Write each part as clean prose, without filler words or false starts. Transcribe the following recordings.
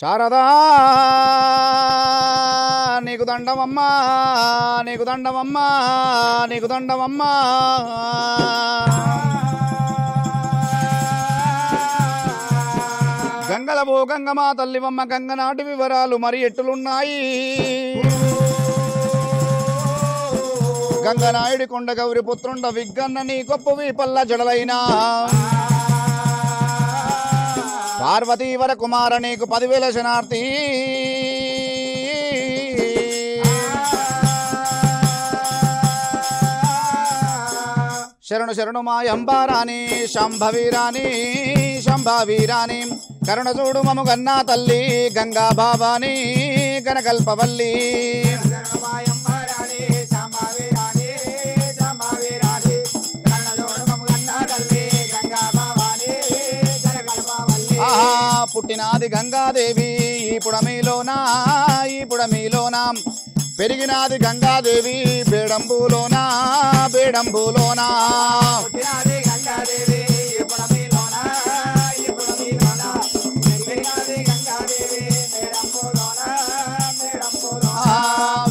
శారదా నీకు దండమమ్మా నీకు దండమమ్మా నీకు దండమమ్మా గంగలబో గంగమా తల్లివమ్మ గంగనాటి వివరాలు మరి ఎట్టులున్నాయి. గంగనాయుడి కొండ గౌరి పుత్రుండ విగ్గన్న నీ గొప్పవి పల్ల జడలైనా పార్వతీవర కుమార నీకు 10,000 శనార్థి. శరణు శరణు మా అంబారాణి శంభవీరాణి శంభావీరాణి కరుణ చూడు మము గన్నా తల్లి గంగా బాబాని గనకల్పవల్లి. పుట్టినాది గంగాదేవి ఈ పుడమిలోనా ఈ పుడమిలోనా పెరిగినాది గంగాదేవి బేడంబులోనా బేడంబులోనా.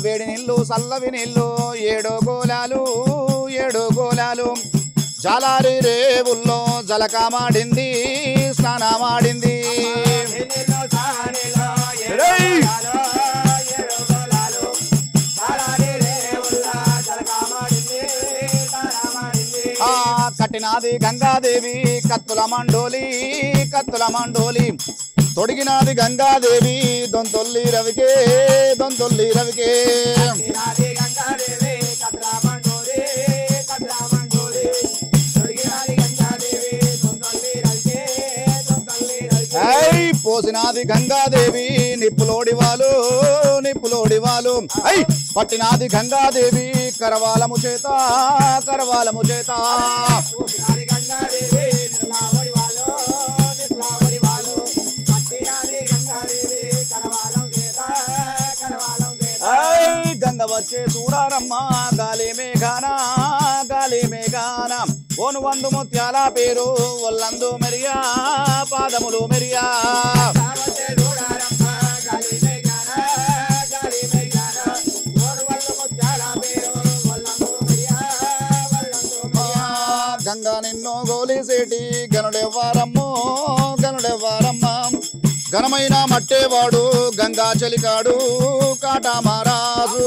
వేడి నీళ్ళు సల్లవి నీళ్ళు 7 గోళాలు 7 గోళాలు జాలారి రేవుల్లో జలకమాడింది స్నానమాడింది. కట్టినాది గంగాదేవి కత్తుల మండోలి కత్తుల మండోలి తొడిగినాది గంగాదేవి దొంతొల్లి రవికే దొంతొల్లి రవికే. పోసినాది గంగాదేవి నిప్పులోడివాలు నిప్పులోడివాలు పట్టినాది గంగాదేవి కరవాలము చేత కరవాలము చేత. గంగ వచ్చే చూడారమ్మా గాలి మేఘానా గాలి మేఘానా ఓను వందు ముత్యాల పేరు ఒల్లందు మెరియా పాదములు మెరియా. గంగా నిన్నో గోలిసేటి గనుడెవ్వారమ్మో గనుడెవ్వారమ్మా ఘనమైన మట్టేవాడు గంగా చలికాడు కాటా మహారాజు.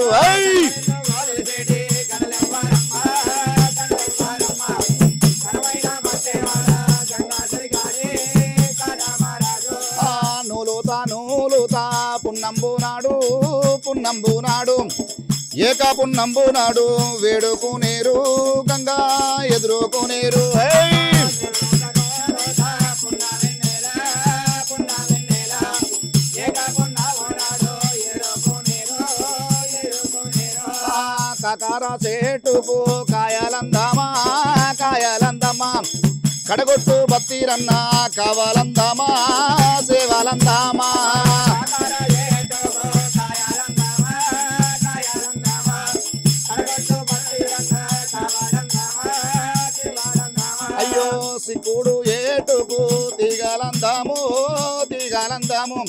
నూలుతా నూలుతా పున్నంబు నాడు పున్నంబు నాడు ఏక పున్నంబు నాడు వేడుకునేరు గంగా ఎదురుకునేరు. కాకార చెట్టుకు కాయాలందామా కాయాలందమ్మా కడగొట్టు బత్తీరన్నా కావాలందామా సేవాలందామా. అయ్యో సిక్కుడు ఏటుకు తీగలందాము తీగలందాము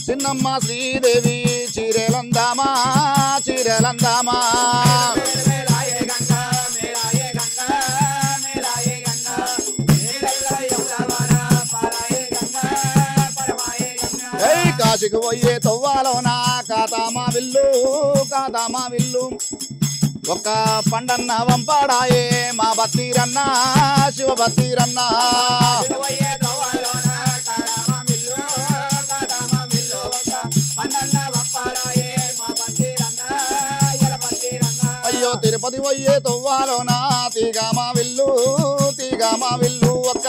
చిన్నమ్మ శ్రీదేవి చీరెలందామా చీరెలందామా. కాశీకి పోయే తవ్వాలోనా కాతామా విల్లు కాతామా విల్లు ఒక్క పండన్న వంపాడాయే మా బత్తీరన్నా శివ బత్తీరన్నా. అయ్యో తిరుపతి పోయే తవ్వాలోనా తీగామా విల్లు తీగామా విల్లు ఒక్క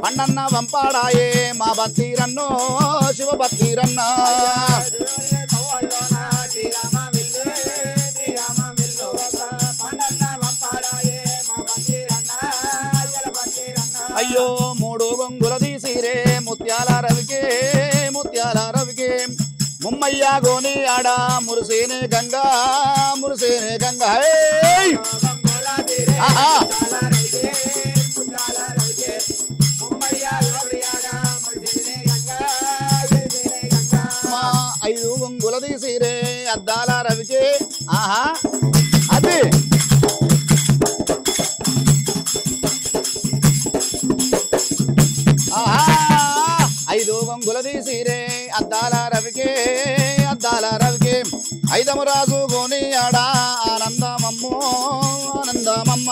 పండన్న వంపాడాయే మా బత్తీరన్నో శివ బత్తీరన్నా. అయ్యో 3 గొంగుల తీసిరే ముత్యాల రవికే ముత్యాల రవికే ముమ్మయ్య గోని ఆడ మురిసేనే గంగా మురిసేనే గంగా. రవికే ఆహా అది ఆహా 5 గంగుల తీసిరే అద్దాల రవికే ఐదము రాజు గోని ఆడా ఆనందమమ్మో ఆనందమమ్మ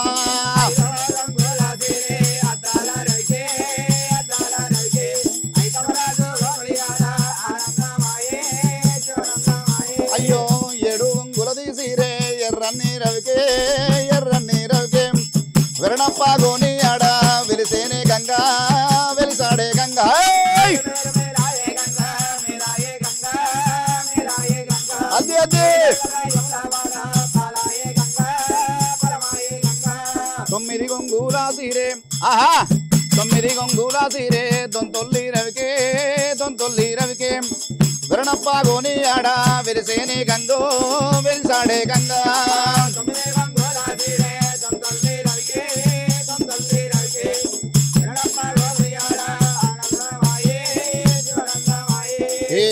అయ్యో 7 గంగుల తీసిరే ఎర్రన్ని రవికే విరణప్ప గోని ఆడా వెలిసేనే గంగా వెలిసాడే గంగా అదే అదే 9 గంగుల తీరే ఆహా 9 గంగుల తీరే దొంతొల్లి రవికే విరణప్ప గోని ఆడా వెలిసేనే గంగో వెలిసాడే గంగా ఏ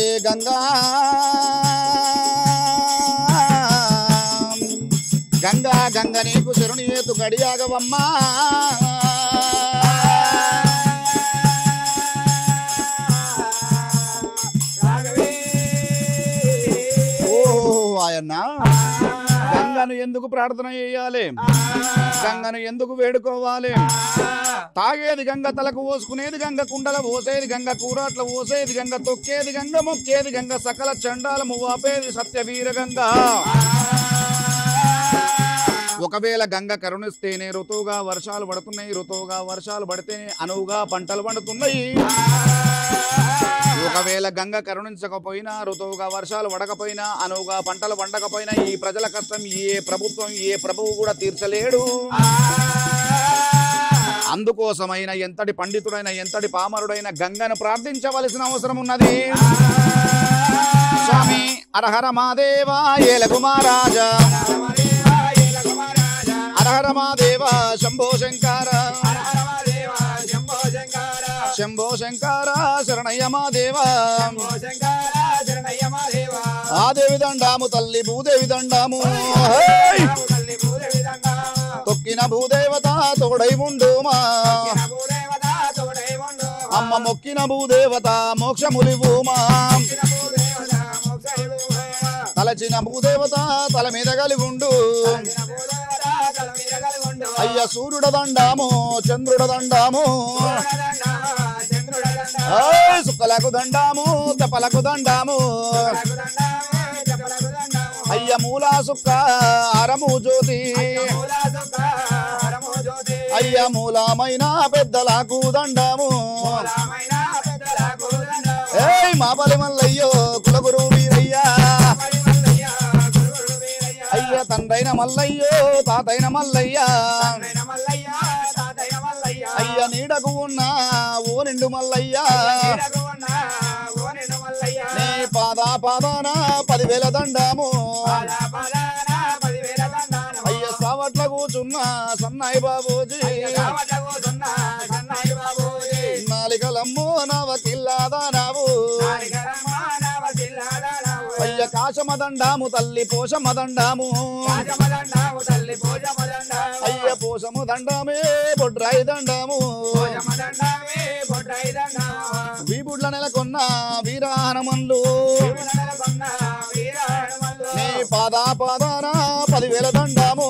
గంగా నీకు శరణి ఏతు గడియాగవమ్మా ఆయన గంగను ఎందుకు ప్రార్థన చేయాలి గంగను ఎందుకు వేడుకోవాలి తాగేది గంగ తలకు పోసుకునేది గంగ కుండల పోసేది గంగ కూరాట్ల పోసేది గంగ తొక్కేది గంగ మొక్కేది గంగ సకల చండాలము వాపేది సత్యవీర గంగ ఒకవేళ గంగ కరుణిస్తేనే ఋతువుగా వర్షాలు పడుతున్నాయి ఋతువుగా వర్షాలు పడితేనే అనువుగా పంటలు పండుతున్నాయి ఒకవేళ గంగ కరుణించకపోయినా ఋతువుగా వర్షాలు పడకపోయినా అనువుగా పంటలు పండకపోయినా ఈ ప్రజల కష్టం ఏ ప్రభువు కూడా తీర్చలేడు అందుకోసమైన ఎంతటి పండితుడైన ఎంతటి పామరుడైన గంగను ప్రార్థించవలసిన అవసరం ఉన్నది స్వామి హరహర మహాదేవ ఏలకు మహారాజా హరహర మహాదేవ శంభో శంకర శరణయ్య మహాదేవ ఆదేవి దండాము తల్లి భూదేవి దండాము తొక్కిన భూదేవత తోడై ఉండుమా అమ్మ మొక్కిన భూదేవత మోక్షములివుమా తలచిన భూదేవత తల మీద కలిగుండు అయ్య సూర్యుడ దండాము చంద్రుడ దండాము సుక్కలకు దండాము తెప్పలకు దండాము అయ్య మూలా సుక్క అరము జ్యోతి అయ్య మూలమైన పెద్దలకు దండాము ఏయ్ మా బలి మల్లయ్యో కులగురు వీరయ్యా అయ్య తండ్రైన మల్లయ్యో తాతైన మల్లయ్య అయ్య నీడకు ఉన్న ఓ నిండు మల్లయ్య నీ పాదాన 10,000 దండాము అయ్య సావట్ల కూర్చున్న సన్నాయి బాబూజీ నాలికలమ్మో నవకిల్లాదానావు అయ్య కాశమదండాము తల్లి పోషమదండాము అయ్య పోషము దండమే బొడ్రాయి దండాము వీబుడ్ల నెలకొన్న వీరాహనమన్లు నీ పాదాన 10,000 దండాము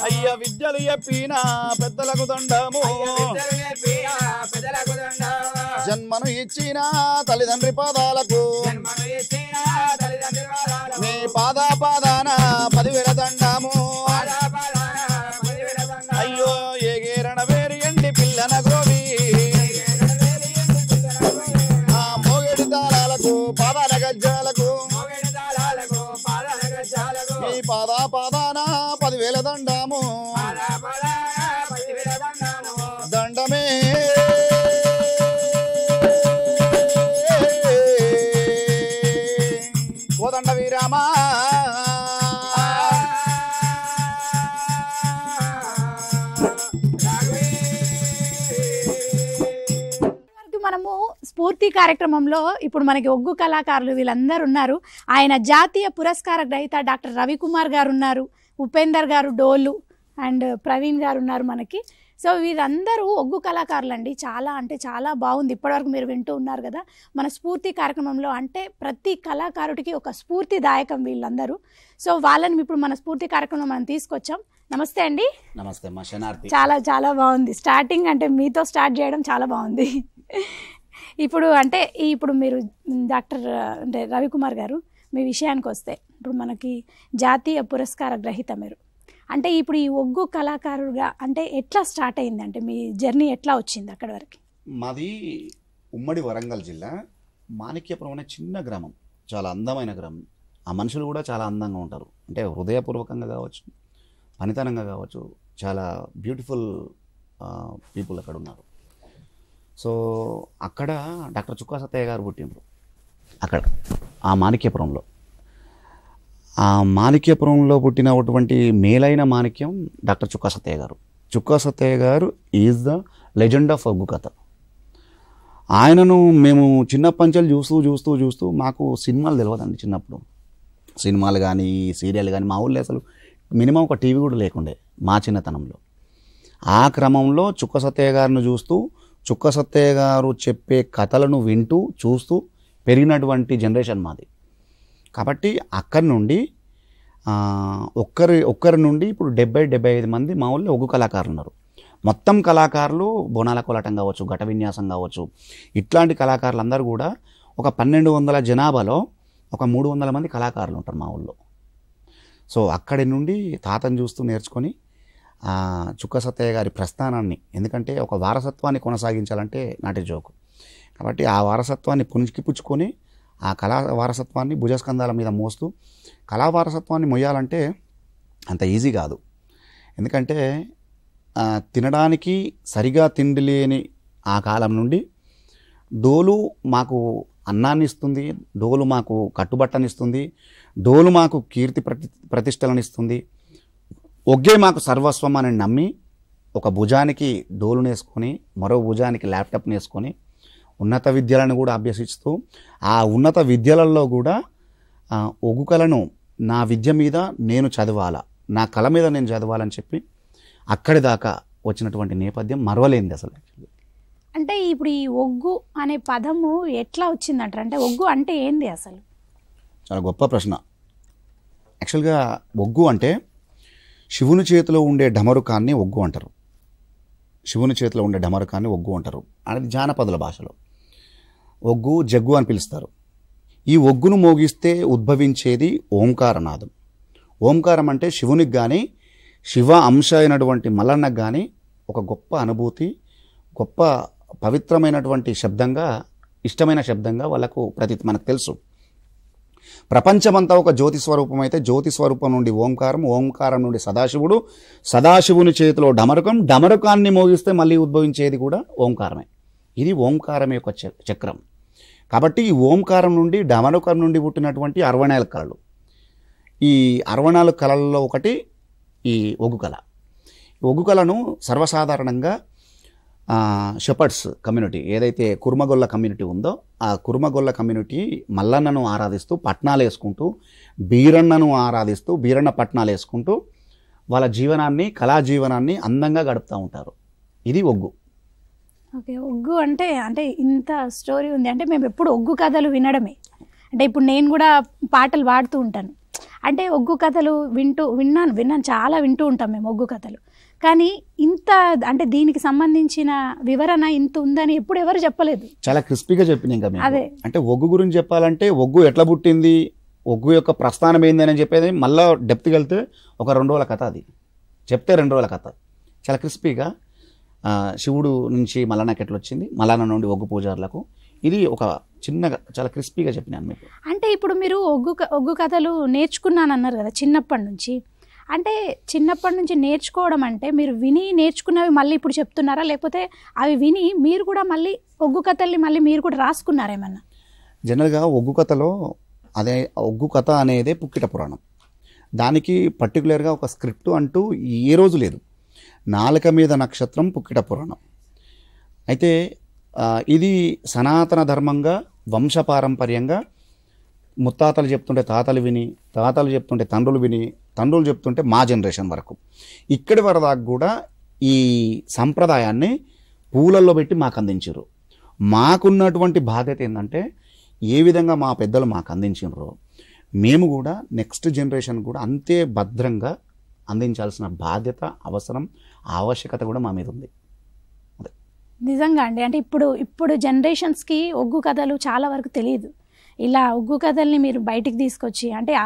అయ్య విద్యలు చెప్పిన పెద్దలకు దండాము జన్మను ఇచ్చిన తల్లిదండ్రి పాదాలకు నీ పాదాన 10,000 దండాము అయ్యో ఏగేరణ వేరు ఎండి పిల్లన గ్రోవి మోగేడి తాళాలకు పాదాల గజ్జాలకు నీ పాదాన 10,000 దండాము దండమే కోదండ వీరామా మనము స్ఫూర్తి స్ఫూర్తి కార్యక్రమంలో ఇప్పుడు మనకి ఒగ్గు కళాకారులు వీళ్ళందరూ ఉన్నారు. ఆయన జాతీయ పురస్కార గ్రహీత డాక్టర్ రవికుమార్ గారు ఉన్నారు, ఉపేందర్ గారు డోలు అండ్ ప్రవీణ్ గారు ఉన్నారు మనకి. సో వీరందరూ ఒగ్గు కళాకారులు అండి. చాలా అంటే చాలా బాగుంది. ఇప్పటివరకు మీరు వింటూ ఉన్నారు కదా మన స్ఫూర్తి కార్యక్రమంలో. అంటే ప్రతి కళాకారుడికి ఒక స్ఫూర్తిదాయకం వీళ్ళందరూ. సో వాళ్ళని ఇప్పుడు మన స్ఫూర్తి కార్యక్రమంలో మనం తీసుకొచ్చాం. నమస్తే అండి. నమస్తే మా శనార్థి. చాలా చాలా బాగుంది స్టార్టింగ్, అంటే మీతో స్టార్ట్ చేయడం చాలా బాగుంది. ఇప్పుడు మీరు డాక్టర్ అంటే రవికుమార్ గారు, మీ విషయానికి వస్తే ఇప్పుడు మనకి జాతీయ పురస్కార గ్రహీత మీరు. అంటే ఇప్పుడు ఈ ఒగ్గు కళాకారుడుగా అంటే ఎట్లా స్టార్ట్ అయింది, అంటే మీ జర్నీ ఎట్లా వచ్చింది అక్కడి వరకు? మాది ఉమ్మడి వరంగల్ జిల్లా మాణిక్యపురం అనే చిన్న గ్రామం, చాలా అందమైన గ్రామం. ఆ మనుషులు కూడా చాలా అందంగా ఉంటారు, అంటే హృదయపూర్వకంగా కావచ్చు, పనితనంగా కావచ్చు, చాలా బ్యూటిఫుల్ పీపుల్ అక్కడ ఉన్నారు. సో అక్కడ డాక్టర్ చుక్కా సత్తయ్య గారు పుట్టిండ్రు అక్కడ ఆ మాణిక్యపురంలో. ఆ మాణిక్యపురంలో పుట్టినటువంటి మేలైన మాణిక్యం డాక్టర్ చుక్కా సత్తయ్య గారు. చుక్కా సత్తయ్య గారు ఈజ్ ద లెజెండ్ ఆఫ్ ఒగ్గు కథ. ఆయనను మేము చిన్నప్పంచెలు చూస్తూ మాకు సినిమాలు తెలియదండి. చిన్నప్పుడు సినిమాలు కానీ సీరియల్ కానీ మా ఊళ్ళో అసలు మినిమం ఒక టీవీ కూడా లేకుండే మా చిన్నతనంలో. ఆ క్రమంలో చుక్కా సత్తయ్య గారిని చూస్తూ, చుక్కా సత్తయ్య గారు చెప్పే కథలను వింటూ చూస్తూ పెరిగినటువంటి జనరేషన్ మాది. కాబట్టి అక్కడి నుండి ఒక్కరి నుండి ఇప్పుడు 70-75 మంది మా ఊళ్ళో ఒగ్గు కళాకారులు ఉన్నారు. మొత్తం కళాకారులు బోనాల కోలాటం కావచ్చు, ఘట విన్యాసం కావచ్చు, ఇట్లాంటి కళాకారులు అందరూ కూడా ఒక 1200 జనాభాలో ఒక 300 మంది కళాకారులు ఉంటారు మా ఊళ్ళో. సో అక్కడి నుండి తాతను చూస్తూ నేర్చుకొని చుక్కా సత్తయ్య గారి ప్రస్థానాన్ని, ఎందుకంటే ఒక వారసత్వాన్ని కొనసాగించాలంటే నాటి జోకు. కాబట్టి ఆ వారసత్వాన్ని పుణికిపుచ్చుకొని ఆ కళా వారసత్వాన్ని భుజస్కంధాల మీద మోస్తూ, కళా వారసత్వాన్ని మొయ్యాలంటే అంత ఈజీ కాదు. ఎందుకంటే తినడానికి సరిగా తిండి లేని ఆ కాలం నుండి డోలు మాకు అన్నాన్ని ఇస్తుంది, డోలు మాకు కట్టుబట్టనిస్తుంది, డోలు మాకు కీర్తి ప్రతిష్టలను ఇస్తుంది, ఒగ్గే మాకు సర్వస్వం అని నమ్మి ఒక భుజానికి డోలునేసుకొని మరో భుజానికి ల్యాప్టాప్ని వేసుకొని ఉన్నత విద్యలను కూడా అభ్యసిస్తూ, ఆ ఉన్నత విద్యలలో కూడా ఒగ్గు కళను నా విద్య మీద నేను చదవాలా, నా కళ మీద నేను చదవాలని చెప్పి అక్కడి దాకా వచ్చినటువంటి నేపథ్యం మరవలేంది అసలు. అంటే ఇప్పుడు ఈ ఒగ్గు అనే పదము ఎట్లా వచ్చిందంటారు? అంటే ఒగ్గు అంటే ఏంది అసలు? చాలా గొప్ప ప్రశ్న. యాక్చువల్గా ఒగ్గు అంటే శివుని చేతిలో ఉండే డమరుకాన్ని ఒగ్గు అంటారు. శివుని చేతిలో ఉండే డమరుకాన్ని ఒగ్గు అంటారు. అనేది జానపదుల భాషలో. ఒగ్గు జగ్గు అని పిలుస్తారు. ఈ ఒగ్గును మోగిస్తే ఉద్భవించేది ఓంకారనాదం. ఓంకారం అంటే శివునికి కానీ శివ అంశ అయినటువంటి మల్లన్నకు కానీ ఒక గొప్ప అనుభూతి, గొప్ప పవిత్రమైనటువంటి శబ్దంగా, ఇష్టమైన శబ్దంగా వాళ్ళకు మనకు తెలుసు. ప్రపంచమంతా ఒక జ్యోతి స్వరూపం అయితే జ్యోతి స్వరూపం నుండి ఓంకారం, ఓంకారం నుండి సదాశివుడు, సదాశివుని చేతిలో డమరుకం, డమరుకాన్ని మోగిస్తే మళ్ళీ ఉద్భవించేది కూడా ఓంకారమే. ఇది ఓంకారం యొక్క చక్రం. కాబట్టి ఈ ఓంకారం నుండి డమరుకం నుండి పుట్టినటువంటి 64 కళలు. ఈ 64 కళల్లో ఒకటి ఈ ఒగ్గు కళ. ఒగ్గు కళను సర్వసాధారణంగా షెపర్డ్స్ కమ్యూనిటీ, ఏదైతే కుర్మగొల్ల కమ్యూనిటీ ఉందో ఆ కుర్మగొల్ల కమ్యూనిటీ మల్లన్నను ఆరాధిస్తూ పట్నాలు వేసుకుంటూ, బీరన్నను ఆరాధిస్తూ బీరన్న పట్నాలు వేసుకుంటూ వాళ్ళ జీవనాన్ని, కళా జీవనాన్ని అందంగా గడుపుతూ ఉంటారు. ఇది ఒగ్గు. ఓకే, ఒగ్గు అంటే ఇంత స్టోరీ ఉంది. అంటే మేము ఎప్పుడు ఒగ్గు కథలు వినడమే. అంటే ఇప్పుడు నేను కూడా పాటలు పాడుతూ ఉంటాను. అంటే ఒగ్గు కథలు విన్నాను, చాలా వింటూ ఉంటాం మేము ఒగ్గు కథలు. కానీ ఇంత అంటే దీనికి సంబంధించిన వివరణ ఇంత ఉందని ఎప్పుడు ఎవరు చెప్పలేదు. చాలా క్రిస్పీగా చెప్పిన ఇంకా అదే. అంటే ఒగ్గు గురించి చెప్పాలంటే ఒగ్గు ఎట్లా పుట్టింది, ఒగ్గు యొక్క ప్రస్థానం ఏందని చెప్పేది మళ్ళీ డెప్త్కి వెళ్తే ఒక 2 రోజుల కథ. అది చెప్తే 2 రోజుల కథ. చాలా క్రిస్పీగా శివుడు నుంచి మల్లన్నకి ఎట్లా వచ్చింది, మల్లన్న నుండి ఒగ్గు పూజారులకు, ఇది ఒక చిన్నగా చాలా క్రిస్పీగా చెప్పినాను మీకు. అంటే ఇప్పుడు మీరు ఒగ్గు కథలు నేర్చుకున్నాను అన్నారు కదా చిన్నప్పటి నుంచి. అంటే చిన్నప్పటి నుంచి నేర్చుకోవడం అంటే మీరు విని నేర్చుకున్నవి మళ్ళీ ఇప్పుడు చెప్తున్నారా, లేకపోతే అవి విని మీరు కూడా మళ్ళీ ఒగ్గు కథల్ని మళ్ళీ మీరు కూడా రాసుకున్నారేమన్నా? జనరల్గా ఒగ్గు కథలో అదే ఒగ్గు కథ అనేదే పుక్కిట పురాణం. దానికి పర్టికులర్గా ఒక స్క్రిప్ట్ అంటూ ఏ రోజు లేదు. నాలుక మీద నక్షత్రం పుక్కిట పురాణం. అయితే ఇది సనాతన ధర్మంగా వంశపారంపర్యంగా ముత్తాతలు చెప్తుంటే తాతలు విని, తాతలు చెప్తుంటే తండ్రులు విని, తండ్రులు చెప్తుంటే మా జనరేషన్ వరకు ఇక్కడి వరదాకా కూడా ఈ సంప్రదాయాన్ని పూలల్లో పెట్టి మాకు అందించారు. మాకున్నటువంటి బాధ్యత ఏంటంటే ఏ విధంగా మా పెద్దలు మాకు అందించారో మేము కూడా నెక్స్ట్ జనరేషన్ కూడా అంతే భద్రంగా అందించాల్సిన బాధ్యత, అవసరం, ఆవశ్యకత కూడా మా మీద ఉంది. నిజంగా అండి. అంటే ఇప్పుడు జనరేషన్స్కి ఒగ్గు కథలు చాలా వరకు తెలియదు. ఇలా ఒగ్గు కథల్ని మీరు బయటికి తీసుకొచ్చి అంటే ఆ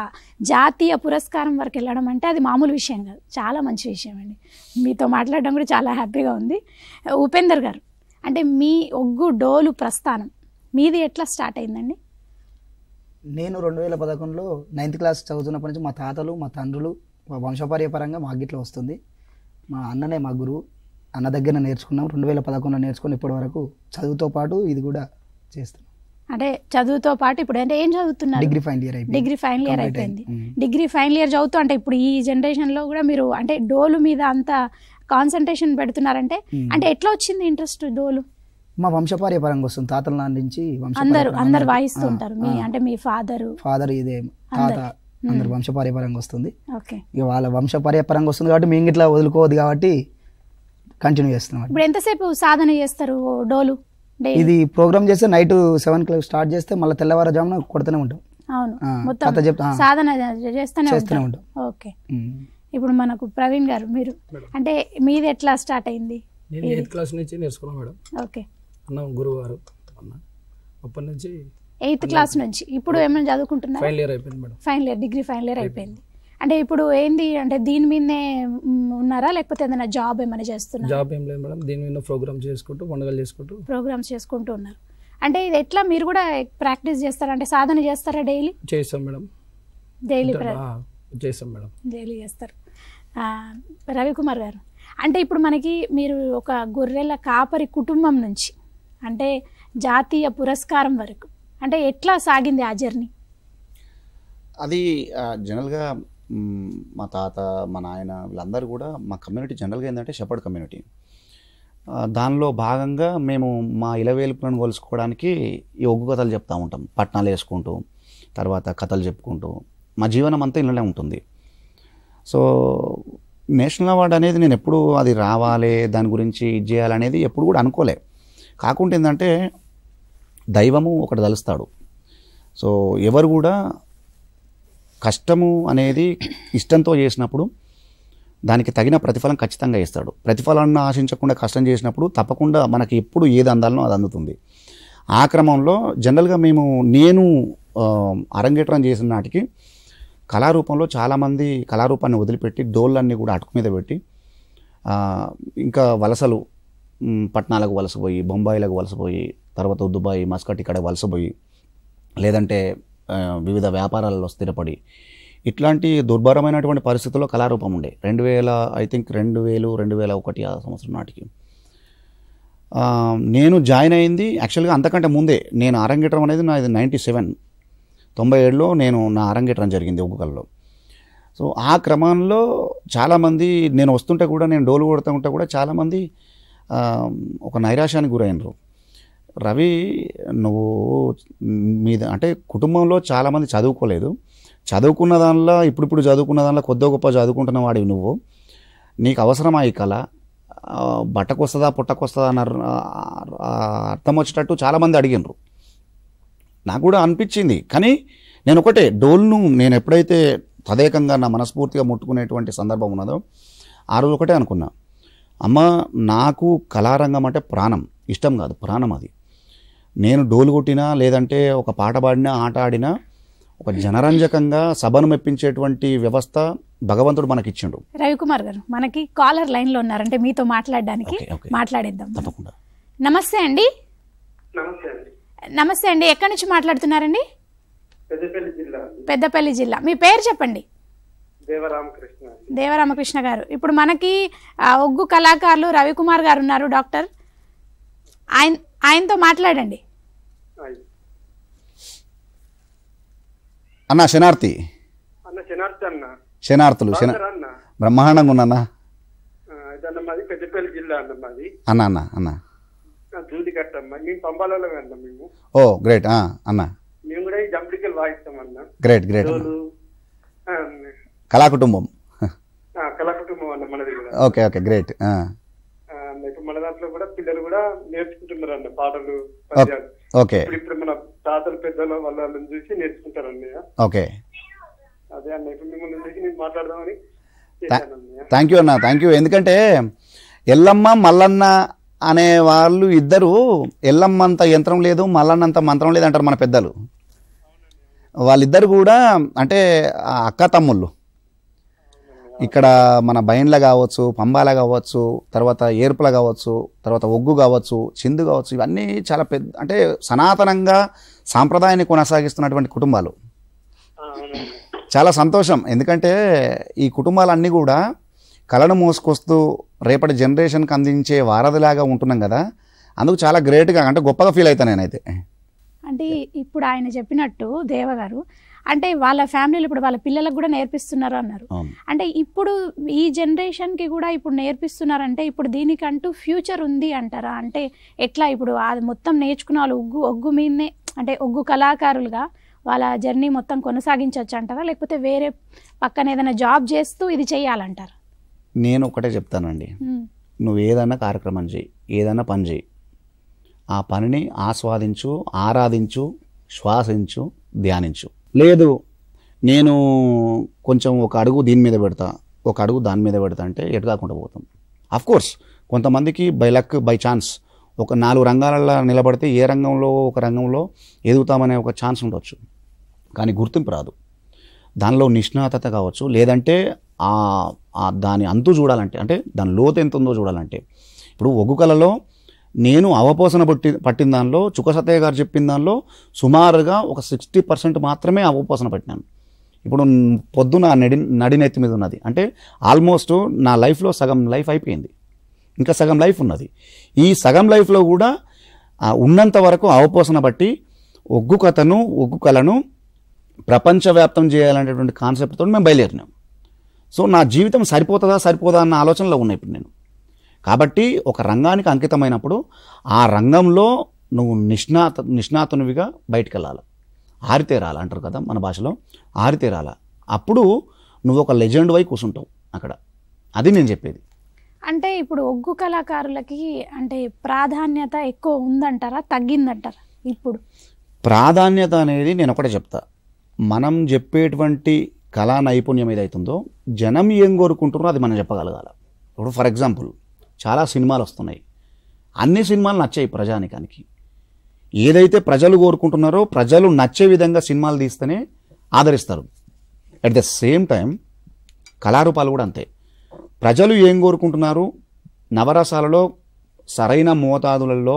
జాతీయ పురస్కారం వరకు వెళ్ళడం అంటే అది మామూలు విషయం కాదు, చాలా మంచి విషయం అండి. మీతో మాట్లాడడం కూడా చాలా హ్యాపీగా ఉంది. ఉపేందర్ గారు, అంటే మీ ఒగ్గు డోలు ప్రస్థానం మీది ఎట్లా స్టార్ట్ అయిందండి? నేను 2011లో 9th క్లాస్ చదువుతున్నప్పటి నుంచి మా తాతలు, మా తండ్రులు, మా వంశపార్యపరంగా మా గిట్ల వస్తుంది. మా అన్ననే మా గురువు, అన్న దగ్గర నేర్చుకున్నాం. 2011లో నేర్చుకుని ఇప్పటి వరకు చదువుతో పాటు ఇది కూడా చేస్తున్నాం. అంటే చదువుతో పాటు ఇప్పుడు అంటే ఏం చదువుతున్నారు? డిగ్రీ ఫైనల్ ఇయర్ అయిపోయింది. డిగ్రీ ఫైనల్ ఇయర్ అయిపోయింది. డిగ్రీ ఫైనల్ ఇయర్ చదువుతూ అంటే ఇప్పుడు ఈ జనరేషన్లో కూడా మీరు అంటే డోలు మీద అంత కాన్సన్ట్రేషన్ పెడుతున్నారంటే అంటే ఎట్లా వచ్చింది ఇంట్రెస్ట్ డోలు? మా వంశపార్యపరంగా వస్తుంది. తాతల నాన్న నుంచి అందరు వాయిస్తూ ఉంటారు. మీ అంటే మీ ఫాదర్ ఇదే తాత అందరు వంశపార్యపరంగా వస్తుంది. ఓకే, ఇక వాళ్ళ వంశపార్యపరంగా వస్తుంది కాబట్టి మేము ఇట్లా వదులుకోవద్దు కాబట్టి కంటిన్యూ చేస్తున్నాం. ఇప్పుడు ఎంతసేపు సాధన చేస్తారు డోలు? ఇది ప్రోగ్రామ్ చేస్తే నైట్ 7 స్టార్ట్ చేస్తే మళ్ళీ తెల్లవారుజామున కొడుతూనే ఉంటాం. అవును, మొత్తం సాధన చేస్తూనే ఉంటాం. ఓకే, ఇప్పుడు మనకు ప్రవీణ్ గారు, మీరు అంటే మీది ఎట్లా స్టార్ట్ అయింది? నేను 8th క్లాస్ నుంచి నేర్చుకున్నాను మేడం. ఓకే, అన్న గురువు గారు అన్న అప్పటి నుంచి 8th క్లాస్ నుంచి. ఇప్పుడు ఏమైనా చదువుకుంటున్నారు? ఫైనల్ ఇయర్ అయిపోయింది madam. Final year, degree final year అయిపోయింది. అంటే ఇప్పుడు ఏంది అంటే దీని మీదనే ఉన్నారా లేకపోతే ఏదైనా జాబ్ ఏమైనా చేస్తున్నారా? జాబ్ ఏం లేదు మేడం, దీని మీద ప్రోగ్రామ్ చేసుకుంటూ పండుగలు చేసుకుంటూ ప్రోగ్రామ్స్ చేసుకుంటూ ఉన్నారు. అంటే ఇది ఎట్లా మీరు కూడా ప్రాక్టీస్ చేస్తారా? అంటే సాధన చేస్తారా? డైలీ చేస్తాం మేడం. డైలీ చేస్తాం మేడం, డైలీ చేస్తారు. రవికుమార్ గారు, అంటే ఇప్పుడు మనకి మీరు ఒక గొర్రెల కాపరి కుటుంబం నుంచి అంటే జాతీయ పురస్కారం వరకు అంటే ఎట్లా సాగింది ఆ జర్నీ? అది జనరల్గా మా తాత, మా నాయన వీళ్ళందరూ కూడా మా కమ్యూనిటీ జనరల్గా ఏంటంటే షెపర్డ్ కమ్యూనిటీ. దానిలో భాగంగా మేము మా ఇలవేలుపులను కొలుసుకోవడానికి ఈ ఒగ్గు కథలు చెప్తూ ఉంటాం. పట్నాలు వేసుకుంటూ, తర్వాత కథలు చెప్పుకుంటూ మా జీవనం అంతా ఇళ్ళనే ఉంటుంది. సో నేషనల్ అవార్డు అనేది నేను ఎప్పుడు అది రావాలి, దాని గురించి ఇది చేయాలనేది ఎప్పుడు కూడా అనుకోలే. కాకుండా ఏంటంటే దైవము ఒకటి తలుస్తాడు. సో ఎవరు కూడా కష్టము అనేది ఇష్టంతో చేసినప్పుడు దానికి తగిన ప్రతిఫలం ఖచ్చితంగా ఇస్తాడు. ప్రతిఫలాన్ని ఆశించకుండా కష్టం చేసినప్పుడు తప్పకుండా మనకి ఎప్పుడు ఏది అందాలనో అది అందుతుంది. ఆ క్రమంలో జనరల్గా నేను అరంగేట్రం చేసిన నాటికి కళారూపంలో చాలామంది కళారూపాన్ని వదిలిపెట్టి డోళ్ళన్నీ కూడా అటుకు మీద పెట్టి ఇంకా వలసలు పట్నాలకు వలసపోయి, బొంబాయిలకు వలసపోయి, తర్వాత దుబాయ్, మస్కట్ ఇక్కడ వలసపోయి, లేదంటే వివిధ వ్యాపారాలలో స్థిరపడి ఇట్లాంటి దుర్భరమైనటువంటి పరిస్థితుల్లో కళారూపం ఉండే 2001 ఆ సంవత్సరం నాటికి నేను జాయిన్ అయింది. యాక్చువల్గా అంతకంటే ముందే నేను అరంగేట్రం అనేది నాది 97లో నేను నా అరంగేట్రం జరిగింది ఒగ్గుకల్లో. సో ఆ క్రమంలో చాలామంది నేను వస్తుంటే కూడా, నేను డోలు కొడుతూ ఉంటే కూడా చాలామంది ఒక నైరాశ్యానికి గురైనరు. రవి, నువ్వు మీద అంటే కుటుంబంలో చాలామంది చదువుకోలేదు, చదువుకున్న దానిలో ఇప్పుడు చదువుకున్న దానిలో కొద్ది గొప్ప చదువుకుంటున్న వాడివి నువ్వు, నీకు అవసరమా ఈ కళ? బట్టకొస్తుందా పుట్టకొస్తుందా అన్న అర్థం వచ్చేటట్టు చాలామంది అడిగినరు. నాకు కూడా అనిపించింది. కానీ నేను ఒకటే, డోల్ను నేను ఎప్పుడైతే తదేకంగా నా మనస్ఫూర్తిగా ముట్టుకునేటువంటి సందర్భం ఉన్నదో ఆ రోజు ఒకటే అనుకున్నా, అమ్మ నాకు కళారంగం అంటే ప్రాణం, ఇష్టం కాదు, ప్రాణం అది. నేను డోలు కొట్టినా, లేదంటే ఒక పాట పాడినా, ఆట ఆడినా ఒక జనరంజకంగా సభను మెప్పించేటువంటి వ్యవస్థ భగవంతుడు మనకి ఇచ్చిండు. రవికుమార్ గారు, మనకి కాలర్ లైన్లో ఉన్నారంటే మీతో మాట్లాడడానికి, మాట్లాడేద్దాం. తప్పకుండా. నమస్తే అండి. నమస్తే అండి, ఎక్కడి నుంచి మాట్లాడుతున్నారండి? పెద్దపల్లి జిల్లా. మీ పేరు చెప్పండి. దేవరామకృష్ణ గారు. ఇప్పుడు మనకి ఒగ్గు కళాకారులు రవికుమార్ గారు ఉన్నారు, డాక్టర్. ఆయనతో మాట్లాడండి. అన్న శనార్థి, శనార్థులు బ్రహ్మాండంగా ఉన్నా పెద్దపల్లి జిల్లా అన్న మాది. అన్న అన్న అన్న జూది కట్టమ్మా. మేము పంపాలలో అన్నా మేము. ఓ గ్రేట్ అన్న. మేము కూడా ఈ జంపికలు వాయిస్తాం అన్న. గ్రేట్ గ్రేట్ కళా కుటుంబం. కళా కుటుంబం అన్న మనది కూడా. Okay okay great. ఇప్పుడు మన దాంట్లో కూడా పిల్లలు కూడా నేర్చుకుంటున్నారు అన్న పాటలు పద్యాలు. ఓకే ఇప్పుడు మన తాతలు పెద్దలు వాళ్ళని చూసి నేర్చుకుంటారు అన్నయ్య. ఓకే అదే అన్న ఇప్పుడు మిమ్మల్ని చూసి నేను మాట్లాడదామని చేశాను అన్నయ్య. థ్యాంక్ యూ అన్న, థ్యాంక్ యూ. ఎందుకంటే ఎల్లమ్మ మల్లన్న అనే వాళ్ళు ఇద్దరు ఎల్లమ్మంత యంత్రం లేదు, మల్లన్నంత మంత్రం లేదు అంటారు మన పెద్దలు. వాళ్ళిద్దరు కూడా అంటే అక్క తమ్ముళ్ళు. ఇక్కడ మన బయన్ల కావచ్చు, పంబాల కావచ్చు, తర్వాత ఏర్పుల కావచ్చు, తర్వాత ఒగ్గు కావచ్చు, చిందు కావచ్చు, ఇవన్నీ చాలా పెద్ద అంటే సనాతనంగా సాంప్రదాయాన్ని కొనసాగిస్తున్నటువంటి కుటుంబాలు. చాలా సంతోషం. ఎందుకంటే ఈ కుటుంబాలన్నీ కూడా కళను మోసుకొస్తూ రేపటి జనరేషన్కి అందించే వారధిలాగా ఉంటున్నాం కదా, అందుకు చాలా గ్రేట్గా అంటే గొప్పగా ఫీల్ అవుతాను నేనైతే. అంటే ఇప్పుడు ఆయన చెప్పినట్టు దేవగారు అంటే వాళ్ళ ఫ్యామిలీలో ఇప్పుడు వాళ్ళ పిల్లలకు కూడా నేర్పిస్తున్నారు అన్నారు. అంటే ఇప్పుడు ఈ జనరేషన్కి కూడా ఇప్పుడు నేర్పిస్తున్నారంటే ఇప్పుడు దీనికంటూ ఫ్యూచర్ ఉంది అంటారా? అంటే ఎట్లా ఇప్పుడు అది మొత్తం నేర్చుకున్న వాళ్ళు ఒగ్గు మీదనే అంటే ఒగ్గు కళాకారులుగా వాళ్ళ జర్నీ మొత్తం కొనసాగించవచ్చు అంటారా, లేకపోతే వేరే పక్కన ఏదైనా జాబ్ చేస్తూ ఇది చేయాలంటారా? నేను ఒకటే చెప్తానండి, నువ్వు ఏదైనా కార్యక్రమం చేయి, ఏదైనా పని చేయి, ఆ పనిని ఆస్వాదించు, ఆరాధించు, శ్వాసించు, ధ్యానించు. లేదు నేను కొంచెం ఒక అడుగు దీని మీద పెడతా, ఒక అడుగు దాని మీద పెడతా అంటే ఎటు కాకుండా పోతాం. అఫ్కోర్స్ కొంతమందికి బై లక్ బై ఛాన్స్ ఒక 4 రంగాలలో నిలబడితే ఏ రంగంలో ఒక రంగంలో ఎదుగుతామనే ఒక ఛాన్స్ ఉండొచ్చు, కానీ గుర్తింపు రాదు. దానిలో నిష్ణాతత కావచ్చు, లేదంటే దాని అంతు చూడాలంటే అంటే దాని లోతు ఎంత ఉందో చూడాలంటే ఇప్పుడు ఒగ్గు కళలో నేను అవపోసన పట్టిన దానిలో చుక్క సత్తయ్య గారు చెప్పిన దానిలో సుమారుగా ఒక 60% మాత్రమే అవపోసన పట్టినాను. ఇప్పుడు పొద్దున నడినెత్తి మీద ఉన్నది అంటే ఆల్మోస్ట్ నా లైఫ్లో సగం లైఫ్ అయిపోయింది, ఇంకా సగం లైఫ్ ఉన్నది. ఈ సగం లైఫ్లో కూడా ఉన్నంత వరకు అవపోసన బట్టి ఒగ్గు కథను ఒగ్గు కళను ప్రపంచవ్యాప్తం చేయాలనేటువంటి కాన్సెప్ట్తో మేము బయలుదేరినాం. సో నా జీవితం సరిపోదా అన్న ఆలోచనలో ఉన్నాయి ఇప్పుడు నేను. కాబట్టి ఒక రంగానికి అంకితమైనప్పుడు ఆ రంగంలో నువ్వు నిష్ణాతునివిగా బయటికి వెళ్ళాలి, ఆరితేరాలి అంటారు కదా మన భాషలో, ఆరితేరాల. అప్పుడు నువ్వు ఒక లెజెండ్ వై కూర్చుంటావు అక్కడ. అది నేను చెప్పేది. అంటే ఇప్పుడు ఒగ్గు కళాకారులకి అంటే ప్రాధాన్యత ఎక్కువ ఉందంటారా, తగ్గిందంటారా? ఇప్పుడు ప్రాధాన్యత అనేది నేను ఒకటే చెప్తా, మనం చెప్పేటువంటి కళా నైపుణ్యం ఏదైతుందో జనం ఏం కోరుకుంటున్నారో అది మనం చెప్పగలగాలి. ఇప్పుడు ఫర్ ఎగ్జాంపుల్ చాలా సినిమాలు వస్తున్నాయి, అన్ని సినిమాలు నచ్చాయి ప్రజానికానికి. ఏదైతే ప్రజలు కోరుకుంటున్నారో ప్రజలు నచ్చే విధంగా సినిమాలు తీస్తేనే ఆదరిస్తారు. అట్ ద సేమ్ టైం కళారూపాలు కూడా అంతే. ప్రజలు ఏం కోరుకుంటున్నారు, నవరసాలలో సరైన మోతాదులలో